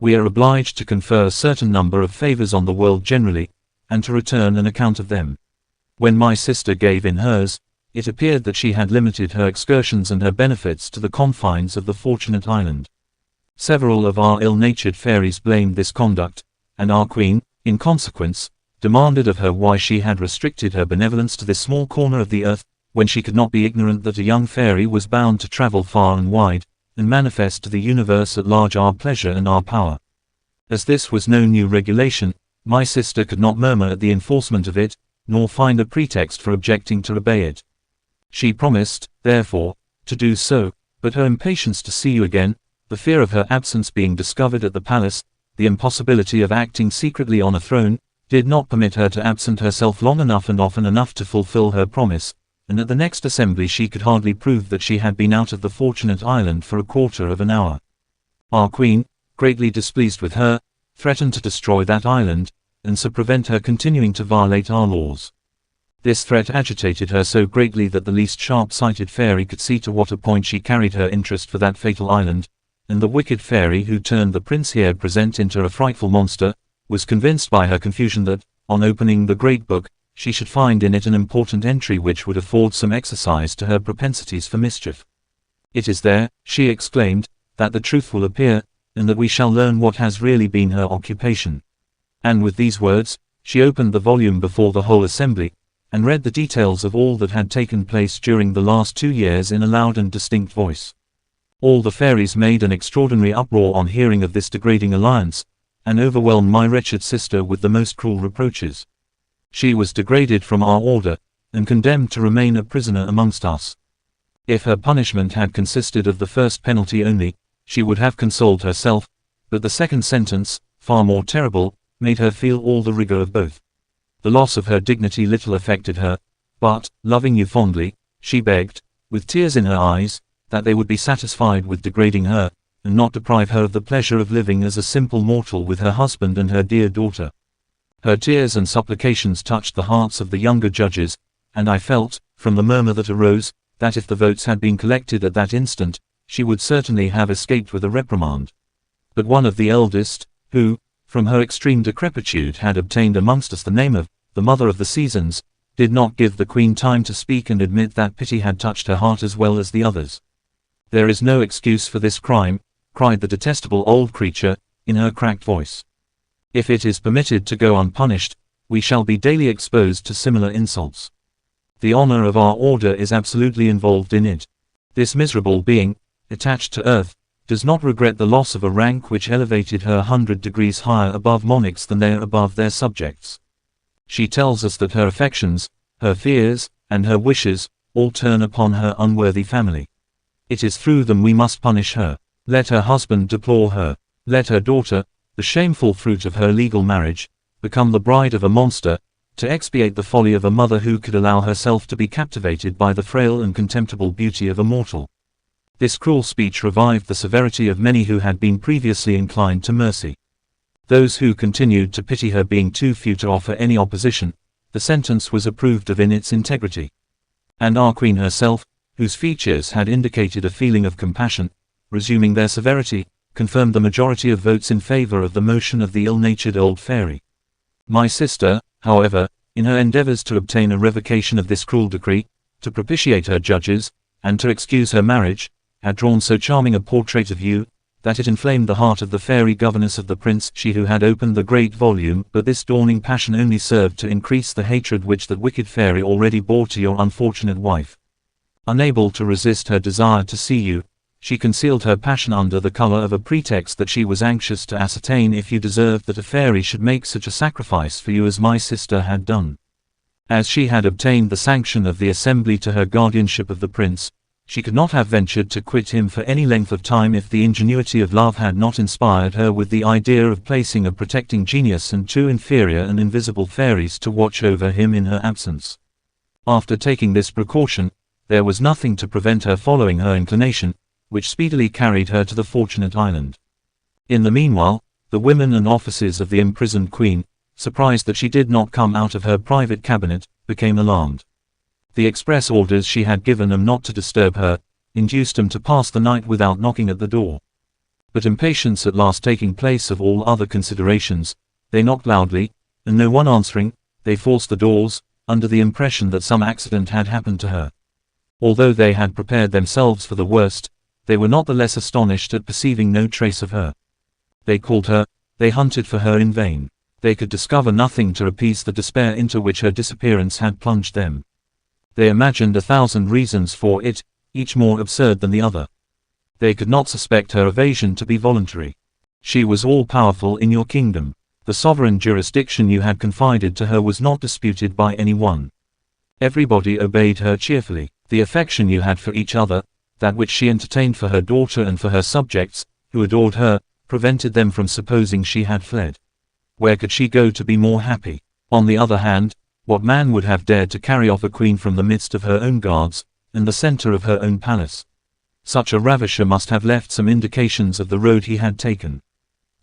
We are obliged to confer a certain number of favors on the world generally, and to return an account of them. When my sister gave in hers, it appeared that she had limited her excursions and her benefits to the confines of the Fortunate Island. Several of our ill-natured fairies blamed this conduct, and our queen, in consequence, demanded of her why she had restricted her benevolence to this small corner of the earth, when she could not be ignorant that a young fairy was bound to travel far and wide, and manifest to the universe at large our pleasure and our power. As this was no new regulation, my sister could not murmur at the enforcement of it, nor find a pretext for objecting to obey it. She promised, therefore, to do so, but her impatience to see you again, the fear of her absence being discovered at the palace, the impossibility of acting secretly on a throne, did not permit her to absent herself long enough and often enough to fulfill her promise, and at the next assembly she could hardly prove that she had been out of the Fortunate Island for a quarter of an hour. Our queen, greatly displeased with her, threatened to destroy that island, and so prevent her continuing to violate our laws. This threat agitated her so greatly that the least sharp-sighted fairy could see to what a point she carried her interest for that fatal island, and the wicked fairy who turned the prince here present into a frightful monster, was convinced by her confusion that, on opening the great book, she should find in it an important entry which would afford some exercise to her propensities for mischief. It is there, she exclaimed, that the truth will appear, and that we shall learn what has really been her occupation. And with these words, she opened the volume before the whole assembly, and read the details of all that had taken place during the last 2 years in a loud and distinct voice. All the fairies made an extraordinary uproar on hearing of this degrading alliance, and overwhelmed my wretched sister with the most cruel reproaches. She was degraded from our order, and condemned to remain a prisoner amongst us. If her punishment had consisted of the first penalty only, she would have consoled herself, but the second sentence, far more terrible, made her feel all the rigor of both. The loss of her dignity little affected her, but, loving you fondly, she begged, with tears in her eyes, that they would be satisfied with degrading her, and not deprive her of the pleasure of living as a simple mortal with her husband and her dear daughter. Her tears and supplications touched the hearts of the younger judges, and I felt, from the murmur that arose, that if the votes had been collected at that instant, she would certainly have escaped with a reprimand. But one of the eldest, who, from her extreme decrepitude had obtained amongst us the name of the Mother of the Seasons, did not give the Queen time to speak and admit that pity had touched her heart as well as the others. "There is no excuse for this crime," cried the detestable old creature, in her cracked voice. "If it is permitted to go unpunished, we shall be daily exposed to similar insults. The honor of our order is absolutely involved in it. This miserable being, attached to earth, does not regret the loss of a rank which elevated her 100 degrees higher above monarchs than they are above their subjects. She tells us that her affections, her fears, and her wishes, all turn upon her unworthy family. It is through them we must punish her. Let her husband deplore her. Let her daughter, the shameful fruit of her legal marriage, become the bride of a monster, to expiate the folly of a mother who could allow herself to be captivated by the frail and contemptible beauty of a mortal." This cruel speech revived the severity of many who had been previously inclined to mercy. Those who continued to pity her being too few to offer any opposition, the sentence was approved of in its integrity. And our queen herself, whose features had indicated a feeling of compassion, resuming their severity, confirmed the majority of votes in favor of the motion of the ill-natured old fairy. My sister, however, in her endeavors to obtain a revocation of this cruel decree, to propitiate her judges, and to excuse her marriage, had drawn so charming a portrait of you, that it inflamed the heart of the fairy governess of the prince, she who had opened the great volume, but this dawning passion only served to increase the hatred which that wicked fairy already bore to your unfortunate wife. Unable to resist her desire to see you, she concealed her passion under the color of a pretext that she was anxious to ascertain if you deserved that a fairy should make such a sacrifice for you as my sister had done. As she had obtained the sanction of the assembly to her guardianship of the prince, she could not have ventured to quit him for any length of time if the ingenuity of love had not inspired her with the idea of placing a protecting genius and two inferior and invisible fairies to watch over him in her absence. After taking this precaution, there was nothing to prevent her following her inclination, which speedily carried her to the fortunate island. In the meanwhile, the women and officers of the imprisoned queen, surprised that she did not come out of her private cabinet, became alarmed. The express orders she had given them not to disturb her, induced them to pass the night without knocking at the door. But impatience at last taking place of all other considerations, they knocked loudly, and no one answering, they forced the doors, under the impression that some accident had happened to her. Although they had prepared themselves for the worst, they were not the less astonished at perceiving no trace of her. They called her, they hunted for her in vain. They could discover nothing to appease the despair into which her disappearance had plunged them. They imagined 1,000 reasons for it, each more absurd than the other. They could not suspect her evasion to be voluntary. She was all-powerful in your kingdom. The sovereign jurisdiction you had confided to her was not disputed by any one. Everybody obeyed her cheerfully. The affection you had for each other, that which she entertained for her daughter and for her subjects, who adored her, prevented them from supposing she had fled. Where could she go to be more happy? On the other hand, what man would have dared to carry off a queen from the midst of her own guards, in the center of her own palace? Such a ravisher must have left some indications of the road he had taken.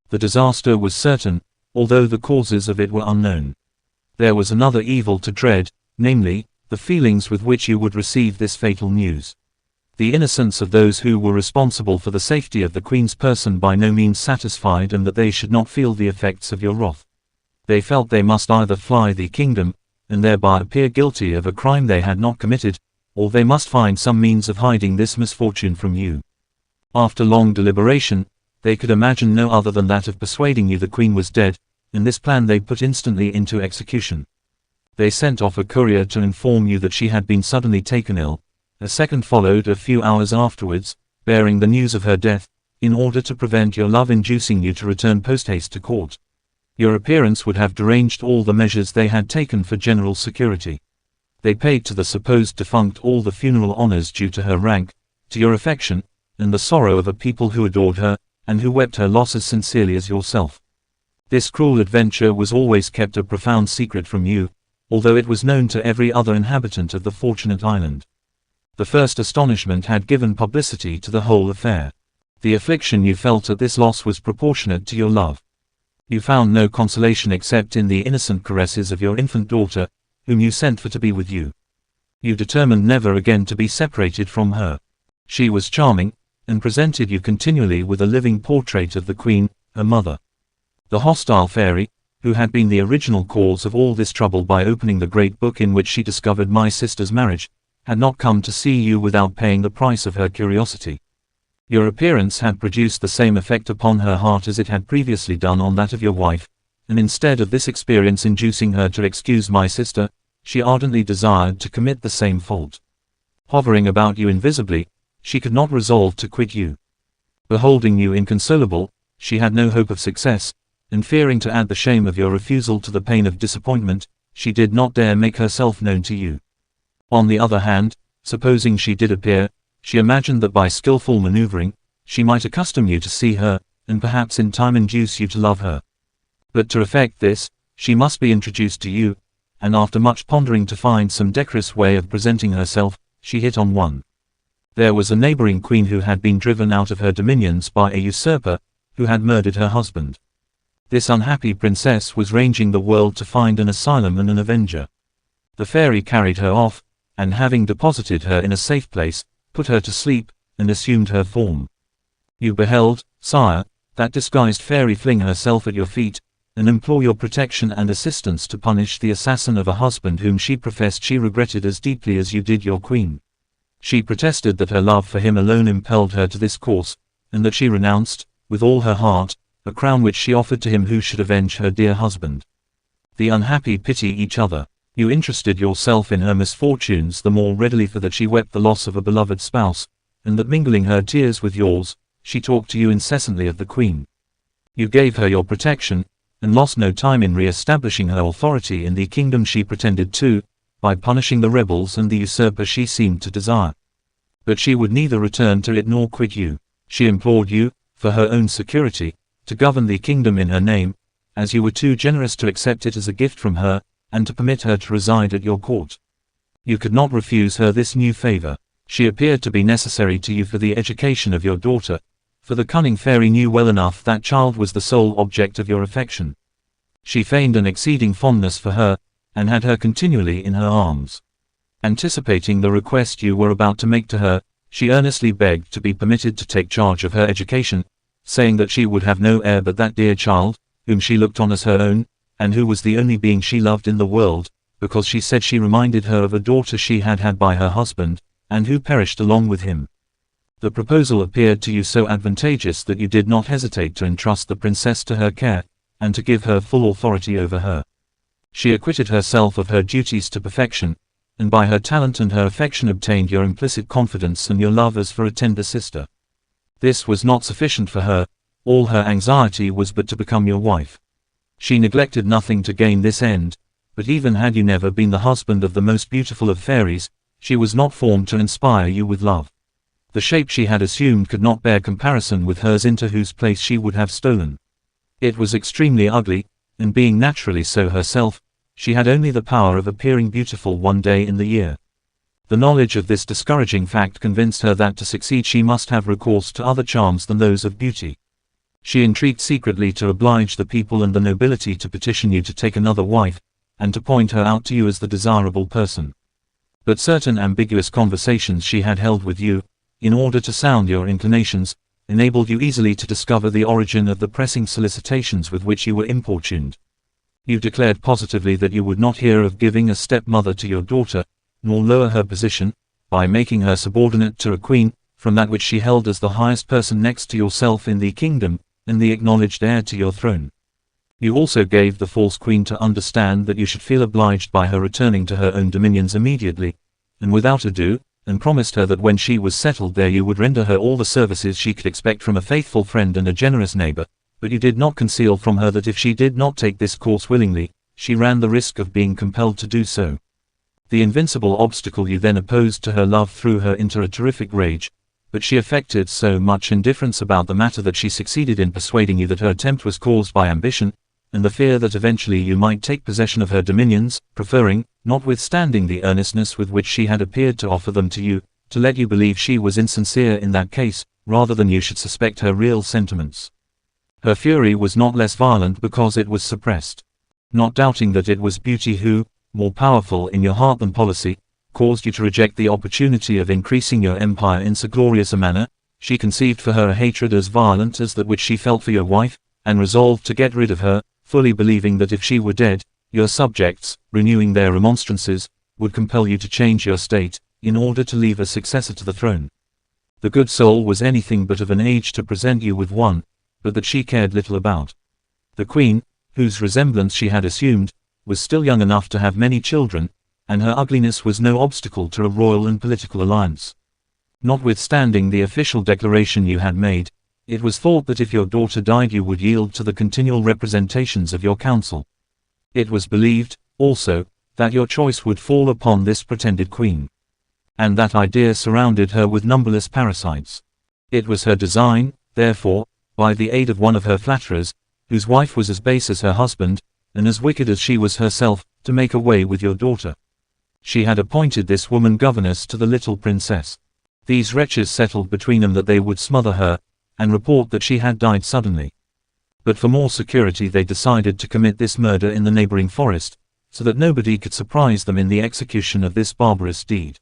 The disaster was certain, although the causes of it were unknown. There was another evil to dread, namely, the feelings with which you would receive this fatal news. The innocence of those who were responsible for the safety of the queen's person by no means satisfied and that they should not feel the effects of your wrath. They felt they must either fly the kingdom, and thereby appear guilty of a crime they had not committed, or they must find some means of hiding this misfortune from you. After long deliberation, they could imagine no other than that of persuading you the queen was dead, and this plan they put instantly into execution. They sent off a courier to inform you that she had been suddenly taken ill. A second followed a few hours afterwards, bearing the news of her death, in order to prevent your love inducing you to return post-haste to court. Your appearance would have deranged all the measures they had taken for general security. They paid to the supposed defunct all the funeral honors due to her rank, to your affection, and the sorrow of a people who adored her, and who wept her loss as sincerely as yourself. This cruel adventure was always kept a profound secret from you, although it was known to every other inhabitant of the fortunate island. The first astonishment had given publicity to the whole affair. The affliction you felt at this loss was proportionate to your love. You found no consolation except in the innocent caresses of your infant daughter, whom you sent for to be with you. You determined never again to be separated from her. She was charming, and presented you continually with a living portrait of the queen, her mother. The hostile fairy, who had been the original cause of all this trouble by opening the great book in which she discovered my sister's marriage, had not come to see you without paying the price of her curiosity. Your appearance had produced the same effect upon her heart as it had previously done on that of your wife, and instead of this experience inducing her to excuse my sister, she ardently desired to commit the same fault. Hovering about you invisibly, she could not resolve to quit you. Beholding you inconsolable, she had no hope of success, and fearing to add the shame of your refusal to the pain of disappointment, she did not dare make herself known to you. On the other hand, supposing she did appear, she imagined that by skillful maneuvering, she might accustom you to see her, and perhaps in time induce you to love her. But to effect this, she must be introduced to you, and after much pondering to find some decorous way of presenting herself, she hit on one. There was a neighboring queen who had been driven out of her dominions by a usurper, who had murdered her husband. This unhappy princess was ranging the world to find an asylum and an avenger. The fairy carried her off, and having deposited her in a safe place, put her to sleep, and assumed her form. You beheld, sire, that disguised fairy fling herself at your feet, and implore your protection and assistance to punish the assassin of a husband whom she professed she regretted as deeply as you did your queen. She protested that her love for him alone impelled her to this course, and that she renounced, with all her heart, a crown which she offered to him who should avenge her dear husband. The unhappy pity each other. You interested yourself in her misfortunes the more readily for that she wept the loss of a beloved spouse, and that mingling her tears with yours, she talked to you incessantly of the Queen. You gave her your protection, and lost no time in re-establishing her authority in the kingdom she pretended to, by punishing the rebels and the usurper she seemed to desire. But she would neither return to it nor quit you. She implored you, for her own security, to govern the kingdom in her name, as you were too generous to accept it as a gift from her, and to permit her to reside at your court. You could not refuse her this new favor. She appeared to be necessary to you for the education of your daughter, for the cunning fairy knew well enough that child was the sole object of your affection. She feigned an exceeding fondness for her, and had her continually in her arms. Anticipating the request you were about to make to her, she earnestly begged to be permitted to take charge of her education, saying that she would have no heir but that dear child, whom she looked on as her own, and who was the only being she loved in the world, because she said she reminded her of a daughter she had had by her husband, and who perished along with him. The proposal appeared to you so advantageous that you did not hesitate to entrust the princess to her care, and to give her full authority over her. She acquitted herself of her duties to perfection, and by her talent and her affection obtained your implicit confidence and your love as for a tender sister. This was not sufficient for her. All her anxiety was but to become your wife. She neglected nothing to gain this end, but even had you never been the husband of the most beautiful of fairies, she was not formed to inspire you with love. The shape she had assumed could not bear comparison with hers into whose place she would have stolen. It was extremely ugly, and being naturally so herself, she had only the power of appearing beautiful one day in the year. The knowledge of this discouraging fact convinced her that to succeed she must have recourse to other charms than those of beauty. She intrigued secretly to oblige the people and the nobility to petition you to take another wife, and to point her out to you as the desirable person. But certain ambiguous conversations she had held with you, in order to sound your inclinations, enabled you easily to discover the origin of the pressing solicitations with which you were importuned. You declared positively that you would not hear of giving a stepmother to your daughter, nor lower her position, by making her subordinate to a queen, from that which she held as the highest person next to yourself in the kingdom, and the acknowledged heir to your throne. You also gave the false queen to understand that you should feel obliged by her returning to her own dominions immediately, and without ado, and promised her that when she was settled there you would render her all the services she could expect from a faithful friend and a generous neighbor, but you did not conceal from her that if she did not take this course willingly, she ran the risk of being compelled to do so. The invincible obstacle you then opposed to her love threw her into a terrific rage, but she affected so much indifference about the matter that she succeeded in persuading you that her attempt was caused by ambition, and the fear that eventually you might take possession of her dominions, preferring, notwithstanding the earnestness with which she had appeared to offer them to you, to let you believe she was insincere in that case, rather than you should suspect her real sentiments. Her fury was not less violent because it was suppressed. Not doubting that it was beauty who, more powerful in your heart than policy, caused you to reject the opportunity of increasing your empire in so glorious a manner, she conceived for her a hatred as violent as that which she felt for your wife, and resolved to get rid of her, fully believing that if she were dead, your subjects, renewing their remonstrances, would compel you to change your state, in order to leave a successor to the throne. The good soul was anything but of an age to present you with one, but that she cared little about. The queen, whose resemblance she had assumed, was still young enough to have many children, and her ugliness was no obstacle to a royal and political alliance. Notwithstanding the official declaration you had made, it was thought that if your daughter died you would yield to the continual representations of your council. It was believed, also, that your choice would fall upon this pretended queen. And that idea surrounded her with numberless parasites. It was her design, therefore, by the aid of one of her flatterers, whose wife was as base as her husband, and as wicked as she was herself, to make away with your daughter. She had appointed this woman governess to the little princess. These wretches settled between them that they would smother her, and report that she had died suddenly. But for more security they decided to commit this murder in the neighboring forest, so that nobody could surprise them in the execution of this barbarous deed.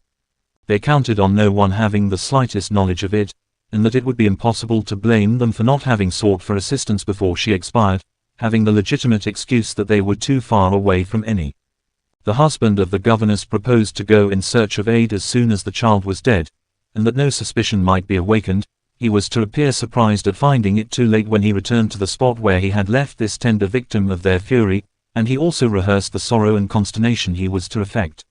They counted on no one having the slightest knowledge of it, and that it would be impossible to blame them for not having sought for assistance before she expired, having the legitimate excuse that they were too far away from any. The husband of the governess proposed to go in search of aid as soon as the child was dead, and that no suspicion might be awakened, he was to appear surprised at finding it too late when he returned to the spot where he had left this tender victim of their fury, and he also rehearsed the sorrow and consternation he was to effect.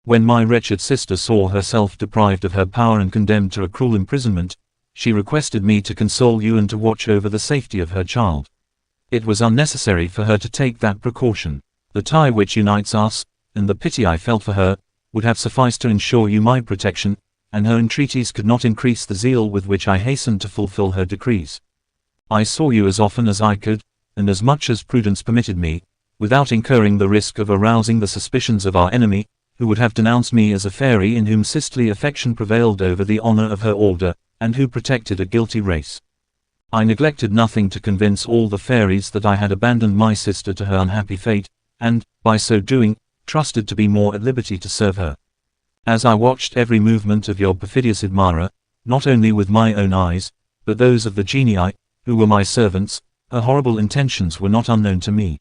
When my wretched sister saw herself deprived of her power and condemned to a cruel imprisonment, she requested me to console you and to watch over the safety of her child. It was unnecessary for her to take that precaution. The tie which unites us, and the pity I felt for her, would have sufficed to ensure you my protection, and her entreaties could not increase the zeal with which I hastened to fulfill her decrees. I saw you as often as I could, and as much as prudence permitted me, without incurring the risk of arousing the suspicions of our enemy, who would have denounced me as a fairy in whom sisterly affection prevailed over the honor of her order, and who protected a guilty race. I neglected nothing to convince all the fairies that I had abandoned my sister to her unhappy fate, and, by so doing, trusted to be more at liberty to serve her. As I watched every movement of your perfidious admirer, not only with my own eyes, but those of the genii, who were my servants, her horrible intentions were not unknown to me.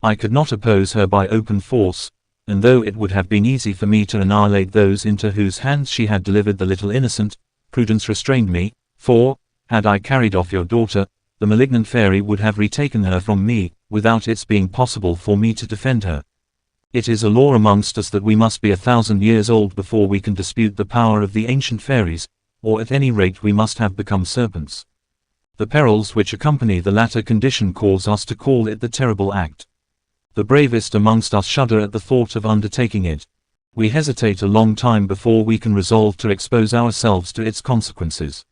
I could not oppose her by open force, and though it would have been easy for me to annihilate those into whose hands she had delivered the little innocent, prudence restrained me, for, had I carried off your daughter, the malignant fairy would have retaken her from me, without its being possible for me to defend her. It is a law amongst us that we must be 1,000 years old before we can dispute the power of the ancient fairies, or at any rate we must have become serpents. The perils which accompany the latter condition cause us to call it the terrible act. The bravest amongst us shudder at the thought of undertaking it. We hesitate a long time before we can resolve to expose ourselves to its consequences.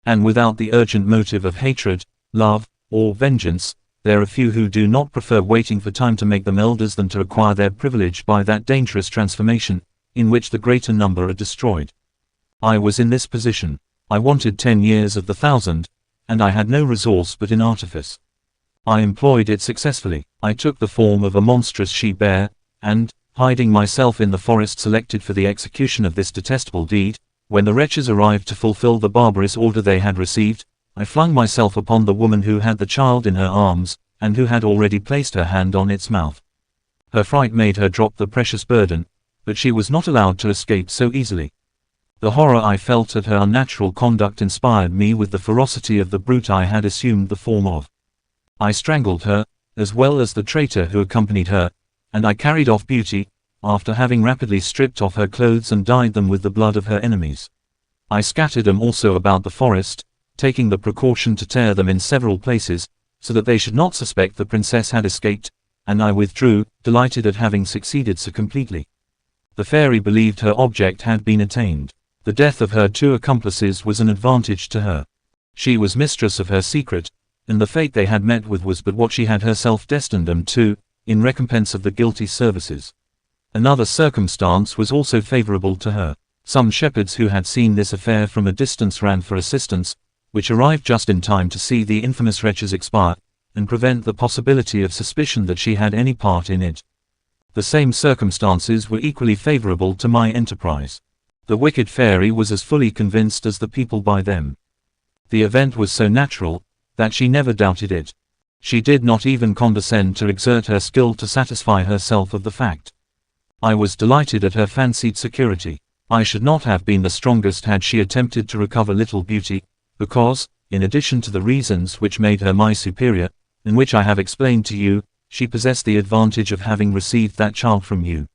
And without the urgent motive of hatred, love, or vengeance, there are few who do not prefer waiting for time to make them elders than to acquire their privilege by that dangerous transformation, in which the greater number are destroyed. I was in this position. I wanted 10 years of the 1,000, and I had no resource but in artifice. I employed it successfully. I took the form of a monstrous she-bear, and, hiding myself in the forest selected for the execution of this detestable deed, when the wretches arrived to fulfill the barbarous order they had received, I flung myself upon the woman who had the child in her arms, and who had already placed her hand on its mouth. Her fright made her drop the precious burden, but she was not allowed to escape so easily. The horror I felt at her unnatural conduct inspired me with the ferocity of the brute I had assumed the form of. I strangled her, as well as the traitor who accompanied her, and I carried off Beauty, after having rapidly stripped off her clothes and dyed them with the blood of her enemies. I scattered them also about the forest, taking the precaution to tear them in several places, so that they should not suspect the princess had escaped, and I withdrew, delighted at having succeeded so completely. The fairy believed her object had been attained. The death of her 2 accomplices was an advantage to her. She was mistress of her secret, and the fate they had met with was but what she had herself destined them to, in recompense of the guilty services. Another circumstance was also favorable to her. Some shepherds who had seen this affair from a distance ran for assistance, which arrived just in time to see the infamous wretches expire, and prevent the possibility of suspicion that she had any part in it. The same circumstances were equally favorable to my enterprise. The wicked fairy was as fully convinced as the people by them. The event was so natural, that she never doubted it. She did not even condescend to exert her skill to satisfy herself of the fact. I was delighted at her fancied security. I should not have been the strongest had she attempted to recover little Beauty, because, in addition to the reasons which made her my superior, and which I have explained to you, she possessed the advantage of having received that child from you.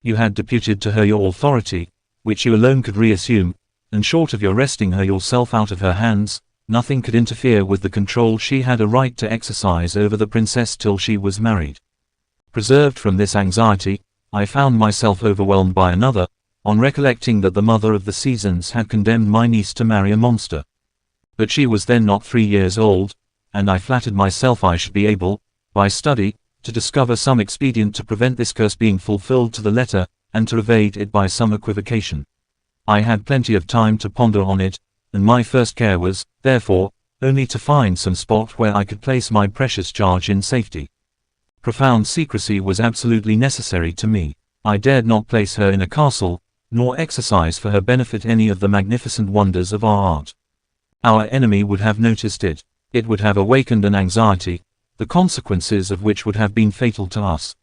You had deputed to her your authority, which you alone could reassume, and short of your wresting her yourself out of her hands, nothing could interfere with the control she had a right to exercise over the princess till she was married. Preserved from this anxiety, I found myself overwhelmed by another, on recollecting that the mother of the seasons had condemned my niece to marry a monster. But she was then not 3 years old, and I flattered myself I should be able, by study, to discover some expedient to prevent this curse being fulfilled to the letter, and to evade it by some equivocation. I had plenty of time to ponder on it, and my first care was, therefore, only to find some spot where I could place my precious charge in safety. Profound secrecy was absolutely necessary to me. I dared not place her in a castle, nor exercise for her benefit any of the magnificent wonders of our art. Our enemy would have noticed it. It would have awakened an anxiety, the consequences of which would have been fatal to us.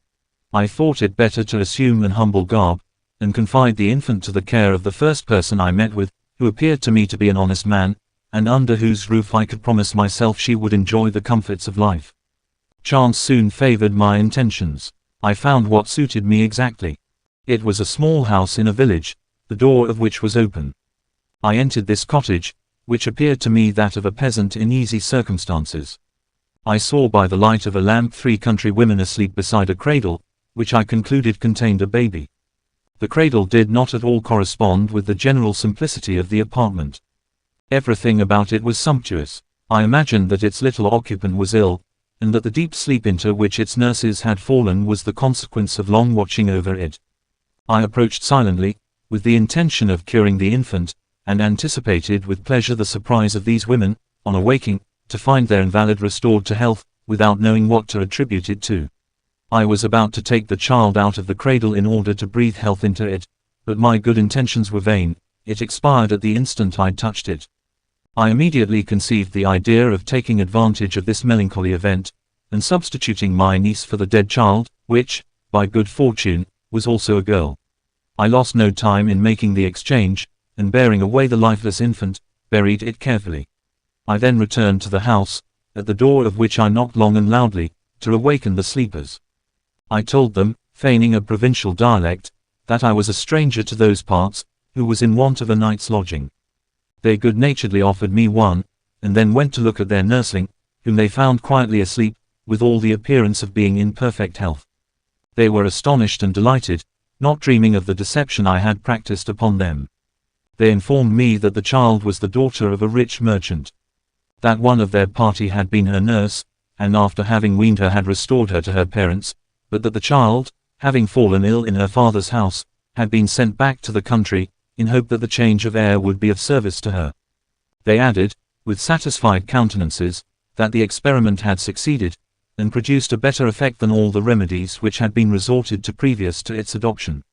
I thought it better to assume an humble garb, and confide the infant to the care of the first person I met with, who appeared to me to be an honest man, and under whose roof I could promise myself she would enjoy the comforts of life. Chance soon favored my intentions. I found what suited me exactly. It was a small house in a village, the door of which was open. I entered this cottage, which appeared to me that of a peasant in easy circumstances. I saw by the light of a lamp 3 country women asleep beside a cradle, which I concluded contained a baby. The cradle did not at all correspond with the general simplicity of the apartment. Everything about it was sumptuous. I imagined that its little occupant was ill, and that the deep sleep into which its nurses had fallen was the consequence of long watching over it. I approached silently, with the intention of curing the infant, and anticipated with pleasure the surprise of these women, on awaking, to find their invalid restored to health, without knowing what to attribute it to. I was about to take the child out of the cradle in order to breathe health into it, but my good intentions were vain. It expired at the instant I touched it. I immediately conceived the idea of taking advantage of this melancholy event, and substituting my niece for the dead child, which, by good fortune, was also a girl. I lost no time in making the exchange, and bearing away the lifeless infant, buried it carefully. I then returned to the house, at the door of which I knocked long and loudly, to awaken the sleepers. I told them, feigning a provincial dialect, that I was a stranger to those parts, who was in want of a night's lodging. They good-naturedly offered me one, and then went to look at their nursling, whom they found quietly asleep, with all the appearance of being in perfect health. They were astonished and delighted, not dreaming of the deception I had practiced upon them. They informed me that the child was the daughter of a rich merchant. That one of their party had been her nurse, and after having weaned her had restored her to her parents, but that the child, having fallen ill in her father's house, had been sent back to the country, in hope that the change of air would be of service to her. They added, with satisfied countenances, that the experiment had succeeded, and produced a better effect than all the remedies which had been resorted to previous to its adoption.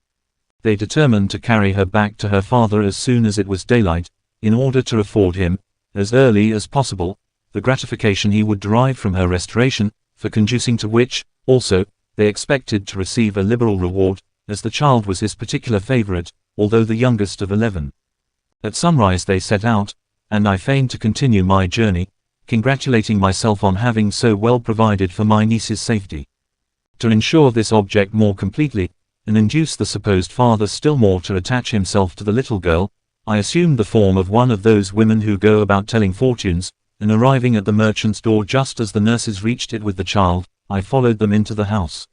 They determined to carry her back to her father as soon as it was daylight, in order to afford him, as early as possible, the gratification he would derive from her restoration, for conducing to which, also, they expected to receive a liberal reward, as the child was his particular favorite, although the youngest of 11. At sunrise they set out, and I feigned to continue my journey, congratulating myself on having so well provided for my niece's safety. To ensure this object more completely, and induce the supposed father still more to attach himself to the little girl, I assumed the form of one of those women who go about telling fortunes, and arriving at the merchant's door just as the nurses reached it with the child, I followed them into the house.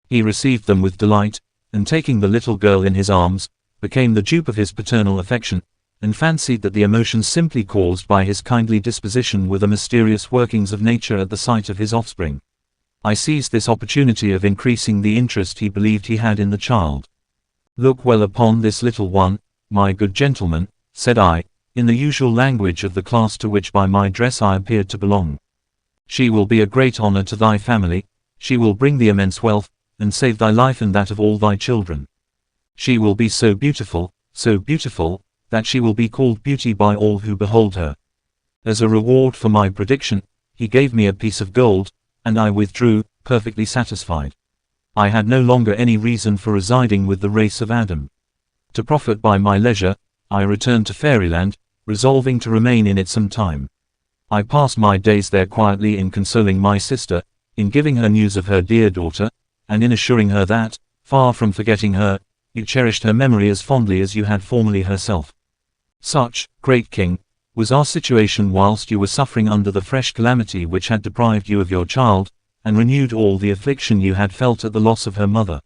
He received them with delight, and taking the little girl in his arms, became the dupe of his paternal affection, and fancied that the emotions simply caused by his kindly disposition were the mysterious workings of nature at the sight of his offspring. I seized this opportunity of increasing the interest he believed he had in the child. "Look well upon this little one, my good gentleman," said I, in the usual language of the class to which by my dress I appeared to belong. "She will be a great honor to thy family, she will bring thee immense wealth, and save thy life and that of all thy children. She will be so beautiful, that she will be called Beauty by all who behold her." As a reward for my prediction, he gave me a piece of gold, and I withdrew, perfectly satisfied. I had no longer any reason for residing with the race of Adam. To profit by my leisure, I returned to Fairyland, resolving to remain in it some time. I passed my days there quietly in consoling my sister, in giving her news of her dear daughter, and in assuring her that, far from forgetting her, you cherished her memory as fondly as you had formerly herself. Such, great king, was our situation whilst you were suffering under the fresh calamity which had deprived you of your child, and renewed all the affliction you had felt at the loss of her mother.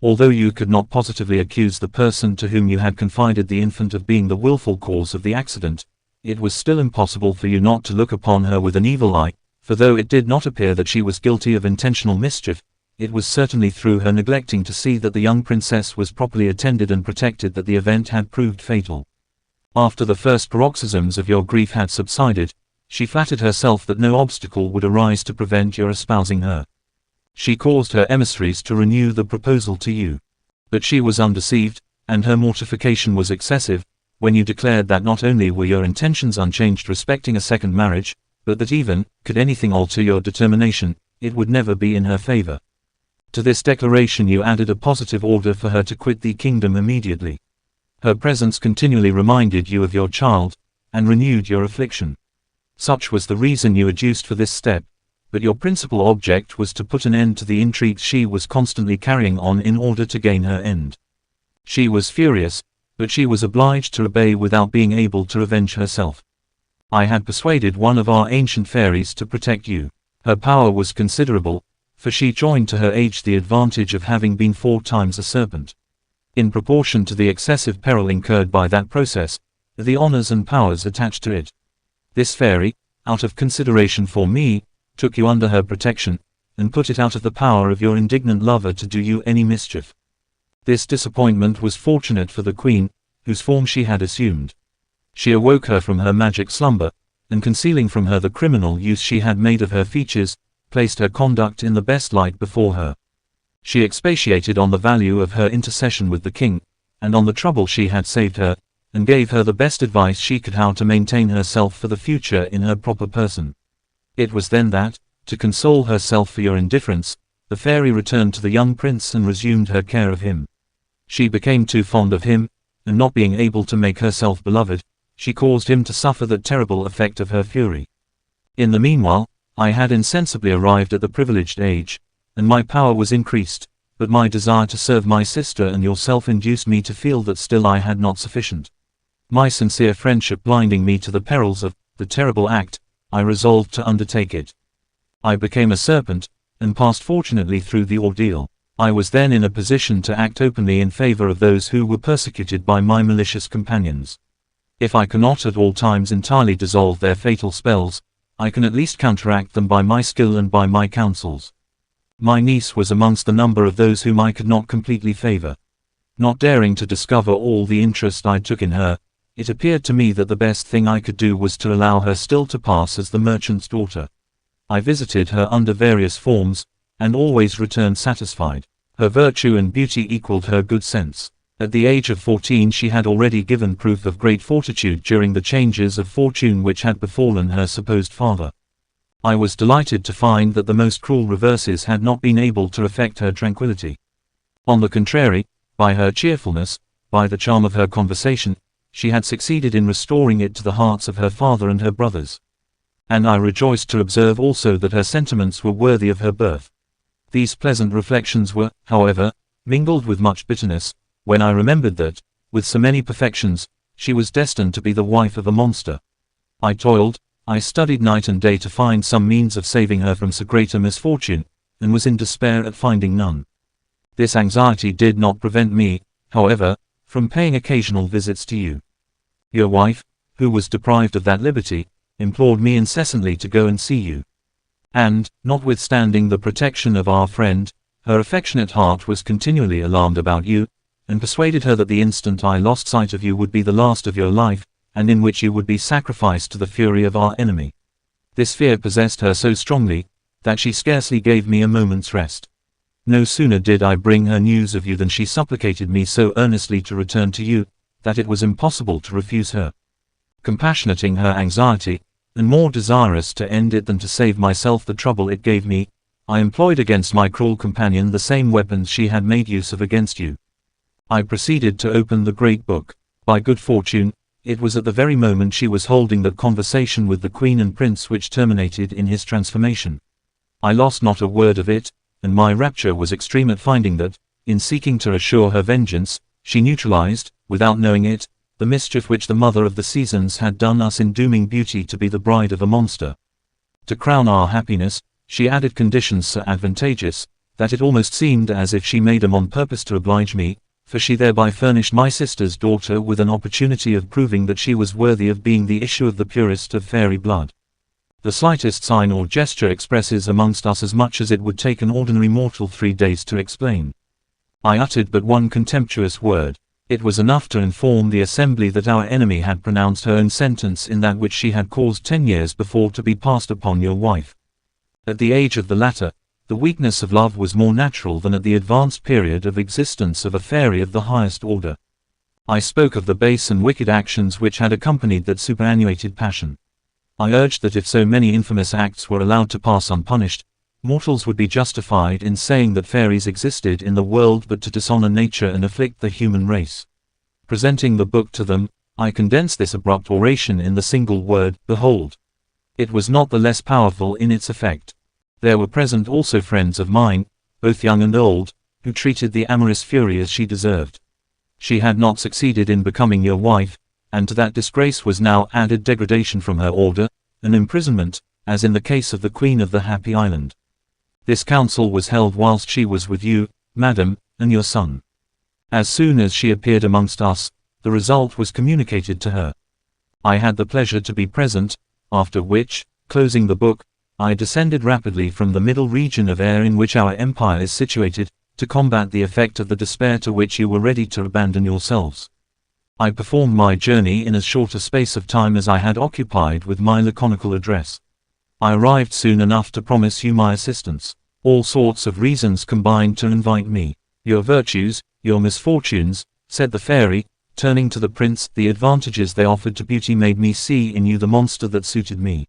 Although you could not positively accuse the person to whom you had confided the infant of being the wilful cause of the accident, it was still impossible for you not to look upon her with an evil eye, for though it did not appear that she was guilty of intentional mischief, it was certainly through her neglecting to see that the young princess was properly attended and protected that the event had proved fatal. After the first paroxysms of your grief had subsided, she flattered herself that no obstacle would arise to prevent your espousing her. She caused her emissaries to renew the proposal to you. But she was undeceived, and her mortification was excessive, when you declared that not only were your intentions unchanged respecting a second marriage, but that even, could anything alter your determination, it would never be in her favor. To this declaration you added a positive order for her to quit the kingdom immediately. Her presence continually reminded you of your child, and renewed your affliction. Such was the reason you adduced for this step, but your principal object was to put an end to the intrigues she was constantly carrying on in order to gain her end. She was furious, but she was obliged to obey without being able to revenge herself. I had persuaded one of our ancient fairies to protect you. Her power was considerable, for she joined to her age the advantage of having been 4 times a serpent. In proportion to the excessive peril incurred by that process, the honors and powers attached to it. This fairy, out of consideration for me, took you under her protection, and put it out of the power of your indignant lover to do you any mischief. This disappointment was fortunate for the queen, whose form she had assumed. She awoke her from her magic slumber, and concealing from her the criminal use she had made of her features, placed her conduct in the best light before her. She expatiated on the value of her intercession with the king, and on the trouble she had saved her, and gave her the best advice she could how to maintain herself for the future in her proper person. It was then that, to console herself for your indifference, the fairy returned to the young prince and resumed her care of him. She became too fond of him, and not being able to make herself beloved, she caused him to suffer the terrible effect of her fury. In the meanwhile, I had insensibly arrived at the privileged age, and my power was increased, but my desire to serve my sister and yourself induced me to feel that still I had not sufficient. My sincere friendship blinding me to the perils of the terrible act, I resolved to undertake it. I became a serpent, and passed fortunately through the ordeal. I was then in a position to act openly in favor of those who were persecuted by my malicious companions. If I cannot at all times entirely dissolve their fatal spells, I can at least counteract them by my skill and by my counsels. My niece was amongst the number of those whom I could not completely favor. Not daring to discover all the interest I took in her, it appeared to me that the best thing I could do was to allow her still to pass as the merchant's daughter. I visited her under various forms, and always returned satisfied. Her virtue and beauty equaled her good sense. At the age of 14 she had already given proof of great fortitude during the changes of fortune which had befallen her supposed father. I was delighted to find that the most cruel reverses had not been able to affect her tranquillity. On the contrary, by her cheerfulness, by the charm of her conversation, she had succeeded in restoring it to the hearts of her father and her brothers. And I rejoiced to observe also that her sentiments were worthy of her birth. These pleasant reflections were, however, mingled with much bitterness, when I remembered that, with so many perfections, she was destined to be the wife of a monster. I toiled, I studied night and day to find some means of saving her from so great a misfortune, and was in despair at finding none. This anxiety did not prevent me, however, from paying occasional visits to you. Your wife, who was deprived of that liberty, implored me incessantly to go and see you. And, notwithstanding the protection of our friend, her affectionate heart was continually alarmed about you, and persuaded her that the instant I lost sight of you would be the last of your life, and in which you would be sacrificed to the fury of our enemy. This fear possessed her so strongly, that she scarcely gave me a moment's rest. No sooner did I bring her news of you than she supplicated me so earnestly to return to you, that it was impossible to refuse her. Compassionating her anxiety, and more desirous to end it than to save myself the trouble it gave me, I employed against my cruel companion the same weapons she had made use of against you. I proceeded to open the great book. By good fortune, it was at the very moment she was holding that conversation with the queen and prince which terminated in his transformation. I lost not a word of it, and my rapture was extreme at finding that, in seeking to assure her vengeance, she neutralized, without knowing it, the mischief which the mother of the seasons had done us in dooming beauty to be the bride of a monster. To crown our happiness, she added conditions so advantageous, that it almost seemed as if she made them on purpose to oblige me, for she thereby furnished my sister's daughter with an opportunity of proving that she was worthy of being the issue of the purest of fairy blood. The slightest sign or gesture expresses amongst us as much as it would take an ordinary mortal 3 days to explain. I uttered but one contemptuous word. It was enough to inform the assembly that our enemy had pronounced her own sentence in that which she had caused 10 years before to be passed upon your wife. At the age of the latter, the weakness of love was more natural than at the advanced period of existence of a fairy of the highest order. I spoke of the base and wicked actions which had accompanied that superannuated passion. I urged that if so many infamous acts were allowed to pass unpunished, mortals would be justified in saying that fairies existed in the world but to dishonor nature and afflict the human race. Presenting the book to them, I condense this abrupt oration in the single word, behold. It was not the less powerful in its effect. There were present also friends of mine, both young and old, who treated the amorous fury as she deserved. She had not succeeded in becoming your wife, and to that disgrace was now added degradation from her order, and imprisonment, as in the case of the Queen of the Happy Island. This council was held whilst she was with you, madam, and your son. As soon as she appeared amongst us, the result was communicated to her. I had the pleasure to be present, after which, closing the book, I descended rapidly from the middle region of air in which our empire is situated, to combat the effect of the despair to which you were ready to abandon yourselves. I performed my journey in as short a space of time as I had occupied with my laconical address. I arrived soon enough to promise you my assistance. All sorts of reasons combined to invite me. Your virtues, your misfortunes, said the fairy, turning to the prince, the advantages they offered to beauty made me see in you the monster that suited me.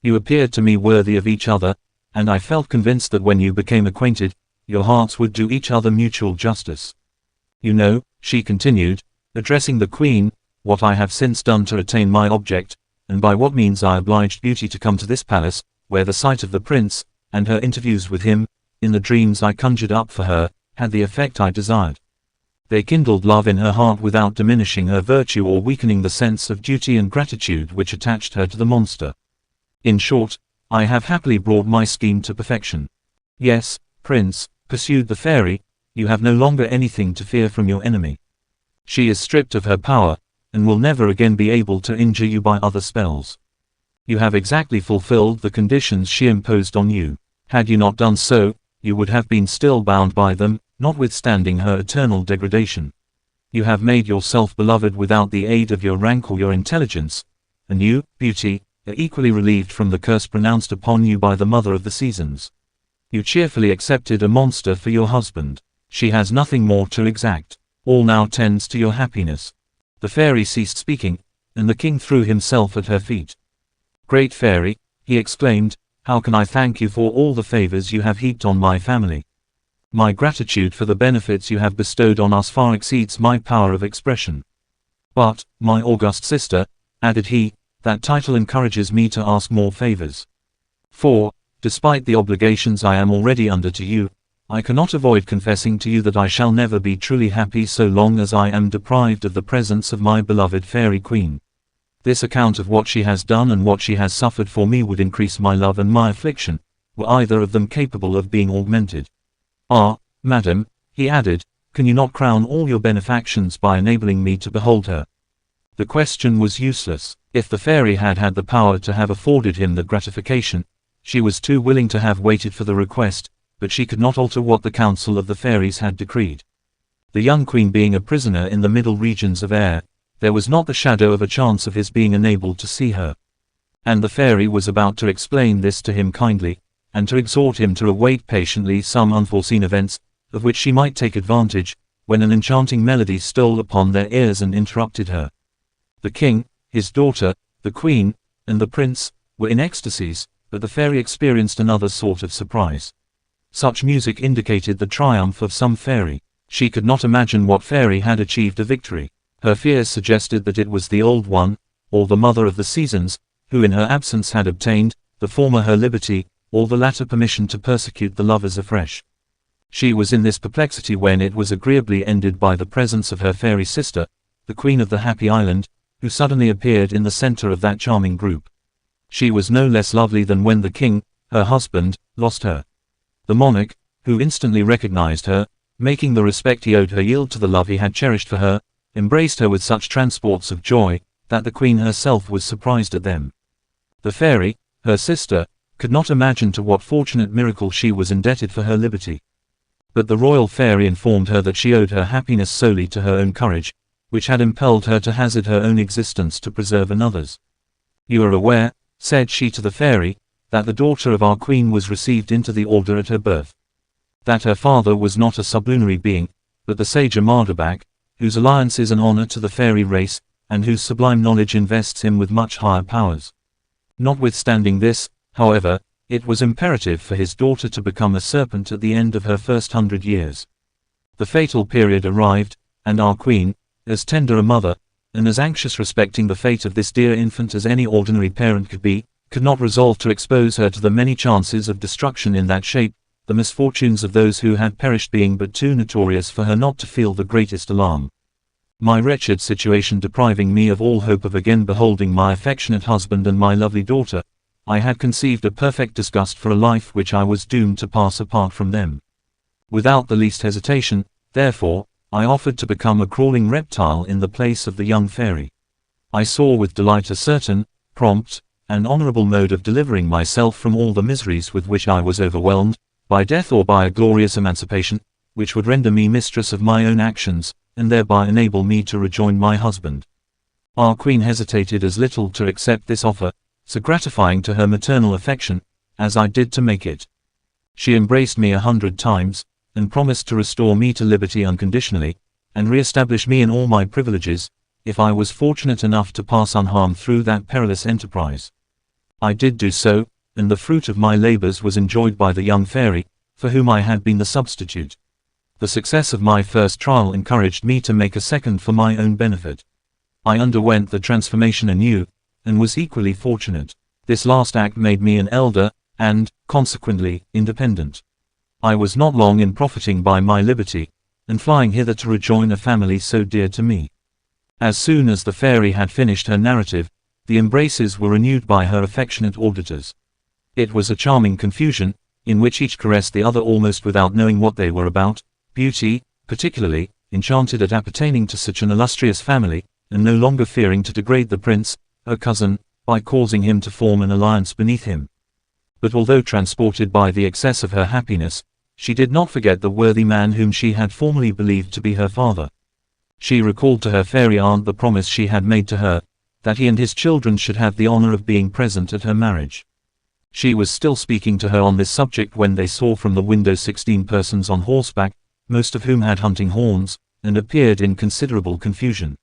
You appeared to me worthy of each other, and I felt convinced that when you became acquainted, your hearts would do each other mutual justice. You know, she continued, addressing the queen, what I have since done to attain my object, and by what means I obliged beauty to come to this palace, where the sight of the prince, and her interviews with him, in the dreams I conjured up for her, had the effect I desired. They kindled love in her heart without diminishing her virtue or weakening the sense of duty and gratitude which attached her to the monster. In short, I have happily brought my scheme to perfection. Yes, prince, pursued the fairy, you have no longer anything to fear from your enemy. She is stripped of her power, and will never again be able to injure you by other spells. You have exactly fulfilled the conditions she imposed on you. Had you not done so, you would have been still bound by them, notwithstanding her eternal degradation. You have made yourself beloved without the aid of your rank or your intelligence, and you, beauty, are equally relieved from the curse pronounced upon you by the mother of the seasons. You cheerfully accepted a monster for your husband. She has nothing more to exact. All now tends to your happiness. The fairy ceased speaking, and the king threw himself at her feet. Great fairy, he exclaimed, how can I thank you for all the favors you have heaped on my family? My gratitude for the benefits you have bestowed on us far exceeds my power of expression. But, my august sister, added he, that title encourages me to ask more favors. For, despite the obligations I am already under to you, I cannot avoid confessing to you that I shall never be truly happy so long as I am deprived of the presence of my beloved fairy queen. This account of what she has done and what she has suffered for me would increase my love and my affliction, were either of them capable of being augmented. Ah, madam, he added, can you not crown all your benefactions by enabling me to behold her? The question was useless. If the fairy had had the power to have afforded him the gratification, she was too willing to have waited for the request, but she could not alter what the council of the fairies had decreed. The young queen being a prisoner in the middle regions of air, there was not the shadow of a chance of his being enabled to see her. And the fairy was about to explain this to him kindly, and to exhort him to await patiently some unforeseen events, of which she might take advantage, when an enchanting melody stole upon their ears and interrupted her. The king, his daughter, the queen, and the prince, were in ecstasies, but the fairy experienced another sort of surprise. Such music indicated the triumph of some fairy. She could not imagine what fairy had achieved a victory. Her fears suggested that it was the Old One, or the Mother of the Seasons, who in her absence had obtained, the former her liberty, or the latter permission to persecute the lovers afresh. She was in this perplexity when it was agreeably ended by the presence of her fairy sister, the Queen of the Happy Island, who suddenly appeared in the center of that charming group. She was no less lovely than when the king, her husband, lost her. The monarch, who instantly recognized her, making the respect he owed her yield to the love he had cherished for her, embraced her with such transports of joy, that the queen herself was surprised at them. The fairy, her sister, could not imagine to what fortunate miracle she was indebted for her liberty. But the royal fairy informed her that she owed her happiness solely to her own courage, which had impelled her to hazard her own existence to preserve another's. You are aware, said she to the fairy, that the daughter of our queen was received into the order at her birth. That her father was not a sublunary being, but the sage Amadabak, whose alliance is an honor to the fairy race, and whose sublime knowledge invests him with much higher powers. Notwithstanding this, however, it was imperative for his daughter to become a serpent at the end of her first 100 years. The fatal period arrived, and our queen, as tender a mother, and as anxious respecting the fate of this dear infant as any ordinary parent could be, could not resolve to expose her to the many chances of destruction in that shape, the misfortunes of those who had perished being but too notorious for her not to feel the greatest alarm. My wretched situation depriving me of all hope of again beholding my affectionate husband and my lovely daughter, I had conceived a perfect disgust for a life which I was doomed to pass apart from them. Without the least hesitation, therefore, I offered to become a crawling reptile in the place of the young fairy. I saw with delight a certain, prompt, and honorable mode of delivering myself from all the miseries with which I was overwhelmed, by death or by a glorious emancipation, which would render me mistress of my own actions, and thereby enable me to rejoin my husband. Our queen hesitated as little to accept this offer, so gratifying to her maternal affection, as I did to make it. She embraced me 100 times, and promised to restore me to liberty unconditionally, and re-establish me in all my privileges, if I was fortunate enough to pass unharmed through that perilous enterprise. I did do so, and the fruit of my labors was enjoyed by the young fairy, for whom I had been the substitute. The success of my first trial encouraged me to make a second for my own benefit. I underwent the transformation anew, and was equally fortunate. This last act made me an elder, and, consequently, independent. I was not long in profiting by my liberty, and flying hither to rejoin a family so dear to me. As soon as the fairy had finished her narrative, the embraces were renewed by her affectionate auditors. It was a charming confusion, in which each caressed the other almost without knowing what they were about. Beauty, particularly, enchanted at appertaining to such an illustrious family, and no longer fearing to degrade the prince, her cousin, by causing him to form an alliance beneath him. But although transported by the excess of her happiness, she did not forget the worthy man whom she had formerly believed to be her father. She recalled to her fairy aunt the promise she had made to her, that he and his children should have the honor of being present at her marriage. She was still speaking to her on this subject when they saw from the window 16 persons on horseback, most of whom had hunting horns, and appeared in considerable confusion.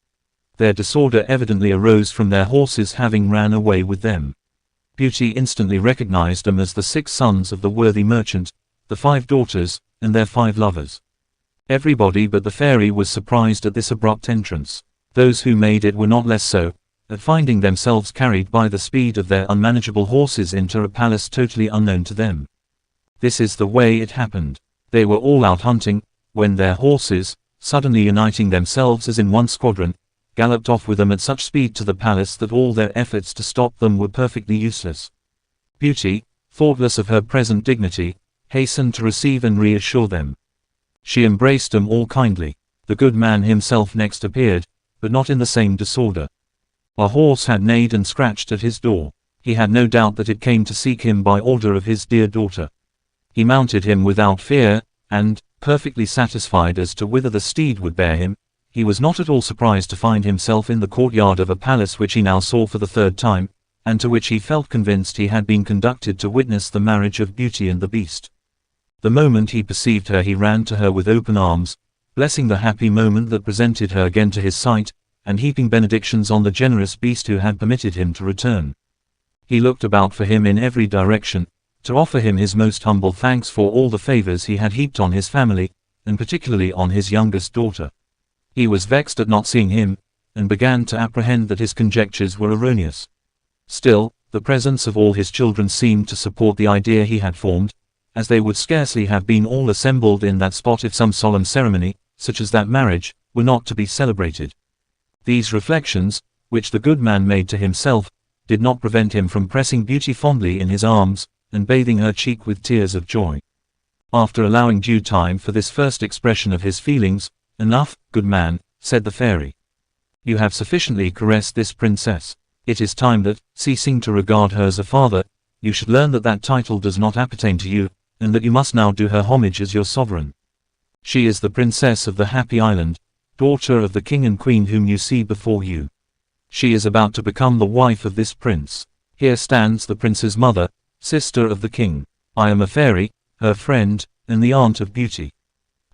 Their disorder evidently arose from their horses having ran away with them. Beauty instantly recognized them as the 6 sons of the worthy merchant, the 5 daughters, and their 5 lovers. Everybody but the fairy was surprised at this abrupt entrance. Those who made it were not less so, at finding themselves carried by the speed of their unmanageable horses into a palace totally unknown to them. This is the way it happened. They were all out hunting, when their horses, suddenly uniting themselves as in one squadron, galloped off with them at such speed to the palace that all their efforts to stop them were perfectly useless. Beauty, thoughtless of her present dignity, hastened to receive and reassure them. She embraced them all kindly. The good man himself next appeared, but not in the same disorder. A horse had neighed and scratched at his door. He had no doubt that it came to seek him by order of his dear daughter. He mounted him without fear, and, perfectly satisfied as to whither the steed would bear him, he was not at all surprised to find himself in the courtyard of a palace which he now saw for the 3rd time, and to which he felt convinced he had been conducted to witness the marriage of Beauty and the Beast. The moment he perceived her he ran to her with open arms, blessing the happy moment that presented her again to his sight, and heaping benedictions on the generous beast who had permitted him to return. He looked about for him in every direction, to offer him his most humble thanks for all the favors he had heaped on his family, and particularly on his youngest daughter. He was vexed at not seeing him, and began to apprehend that his conjectures were erroneous. Still, the presence of all his children seemed to support the idea he had formed, as they would scarcely have been all assembled in that spot if some solemn ceremony, such as that marriage, were not to be celebrated. These reflections, which the good man made to himself, did not prevent him from pressing Beauty fondly in his arms, and bathing her cheek with tears of joy. After allowing due time for this first expression of his feelings, "Enough, good man," said the fairy. "You have sufficiently caressed this princess. It is time that, ceasing to regard her as a father, you should learn that that title does not appertain to you, and that you must now do her homage as your sovereign. She is the princess of the Happy Island, daughter of the king and queen whom you see before you. She is about to become the wife of this prince. Here stands the prince's mother, sister of the king. I am a fairy, her friend, and the aunt of Beauty.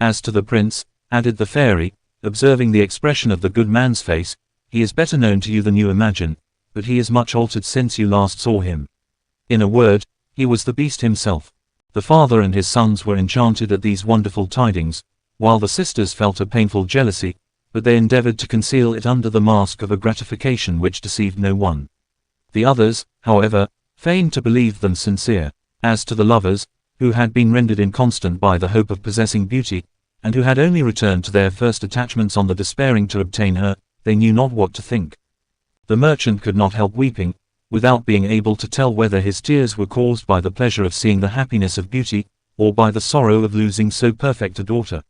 As to the prince," added the fairy, observing the expression of the good man's face, "he is better known to you than you imagine, but he is much altered since you last saw him. In a word, he was the beast himself." The father and his sons were enchanted at these wonderful tidings, while the sisters felt a painful jealousy, but they endeavored to conceal it under the mask of a gratification which deceived no one. The others, however, feigned to believe them sincere. As to the lovers, who had been rendered inconstant by the hope of possessing beauty, and who had only returned to their first attachments on the despairing to obtain her, they knew not what to think. The merchant could not help weeping, without being able to tell whether his tears were caused by the pleasure of seeing the happiness of beauty, or by the sorrow of losing so perfect a daughter.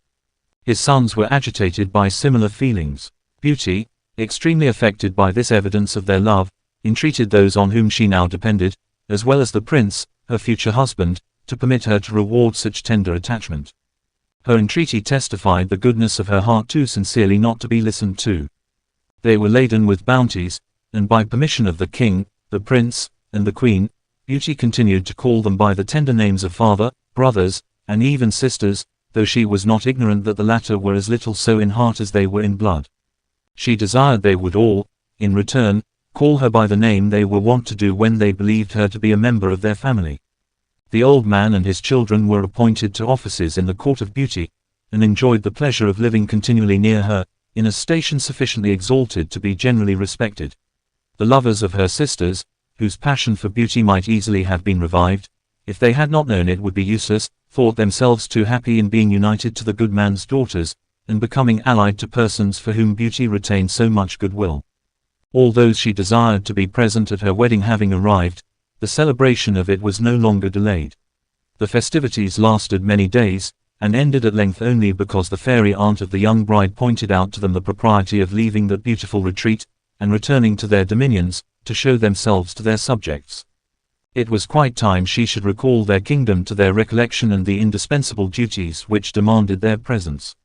His sons were agitated by similar feelings. Beauty, extremely affected by this evidence of their love, entreated those on whom she now depended, as well as the prince, her future husband, to permit her to reward such tender attachment. Her entreaty testified the goodness of her heart too sincerely not to be listened to. They were laden with bounties, and by permission of the king, the prince, and the queen, Beauty continued to call them by the tender names of father, brothers, and even sisters, though she was not ignorant that the latter were as little so in heart as they were in blood. She desired they would all, in return, call her by the name they were wont to do when they believed her to be a member of their family. The old man and his children were appointed to offices in the court of Beauty, and enjoyed the pleasure of living continually near her, in a station sufficiently exalted to be generally respected. The lovers of her sisters, whose passion for beauty might easily have been revived, if they had not known it would be useless, thought themselves too happy in being united to the good man's daughters, and becoming allied to persons for whom beauty retained so much goodwill. All those she desired to be present at her wedding having arrived, the celebration of it was no longer delayed. The festivities lasted many days, and ended at length only because the fairy aunt of the young bride pointed out to them the propriety of leaving that beautiful retreat, and returning to their dominions, to show themselves to their subjects. It was quite time she should recall their kingdom to their recollection and the indispensable duties which demanded their presence.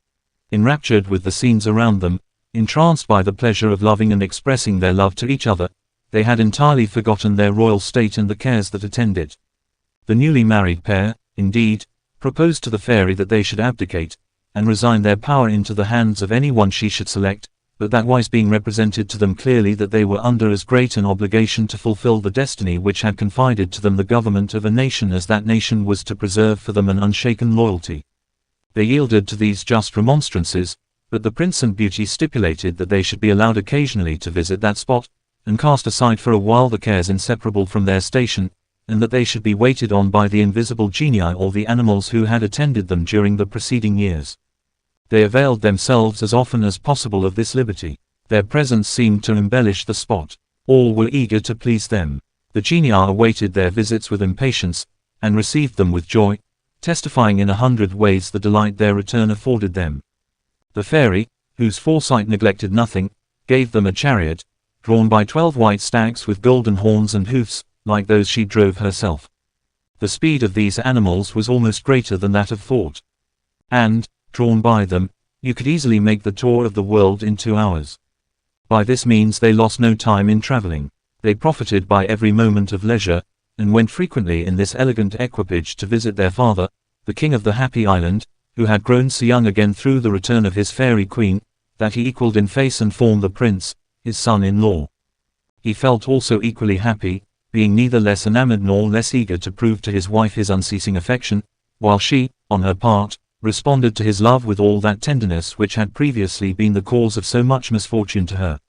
Enraptured with the scenes around them, entranced by the pleasure of loving and expressing their love to each other, they had entirely forgotten their royal state and the cares that attend it. The newly married pair, indeed, proposed to the fairy that they should abdicate, and resign their power into the hands of any one she should select, but that wise being represented to them clearly that they were under as great an obligation to fulfill the destiny which had confided to them the government of a nation as that nation was to preserve for them an unshaken loyalty. They yielded to these just remonstrances, but the prince and Beauty stipulated that they should be allowed occasionally to visit that spot, and cast aside for a while the cares inseparable from their station, and that they should be waited on by the invisible genii or the animals who had attended them during the preceding years. They availed themselves as often as possible of this liberty. Their presence seemed to embellish the spot. All were eager to please them. The genii awaited their visits with impatience, and received them with joy, testifying in 100 ways the delight their return afforded them. The fairy, whose foresight neglected nothing, gave them a chariot, drawn by 12 white stags with golden horns and hoofs, like those she drove herself. The speed of these animals was almost greater than that of thought. And, drawn by them, you could easily make the tour of the world in 2 hours. By this means they lost no time in traveling. They profited by every moment of leisure, and went frequently in this elegant equipage to visit their father, the king of the happy island, who had grown so young again through the return of his fairy queen, that he equalled in face and form the prince, his son-in-law. He felt also equally happy, being neither less enamored nor less eager to prove to his wife his unceasing affection, while she, on her part, responded to his love with all that tenderness which had previously been the cause of so much misfortune to her.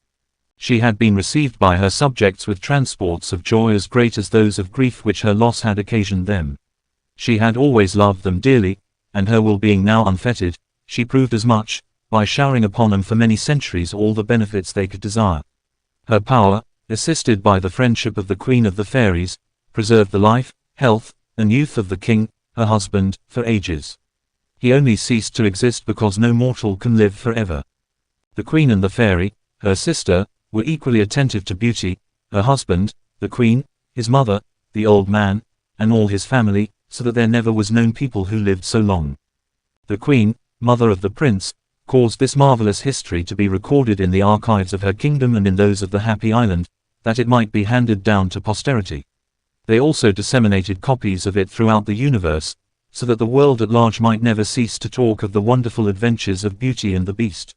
She had been received by her subjects with transports of joy as great as those of grief which her loss had occasioned them. She had always loved them dearly, and her will being now unfettered, she proved as much, by showering upon them for many centuries all the benefits they could desire. Her power, assisted by the friendship of the Queen of the Fairies, preserved the life, health, and youth of the king, her husband, for ages. He only ceased to exist because no mortal can live forever. The Queen and the Fairy, her sister, were equally attentive to Beauty, her husband, the Queen, his mother, the old man, and all his family, so that there never was known people who lived so long. The Queen, mother of the Prince, caused this marvelous history to be recorded in the archives of her kingdom and in those of the Happy Island, that it might be handed down to posterity. They also disseminated copies of it throughout the universe, so that the world at large might never cease to talk of the wonderful adventures of Beauty and the Beast.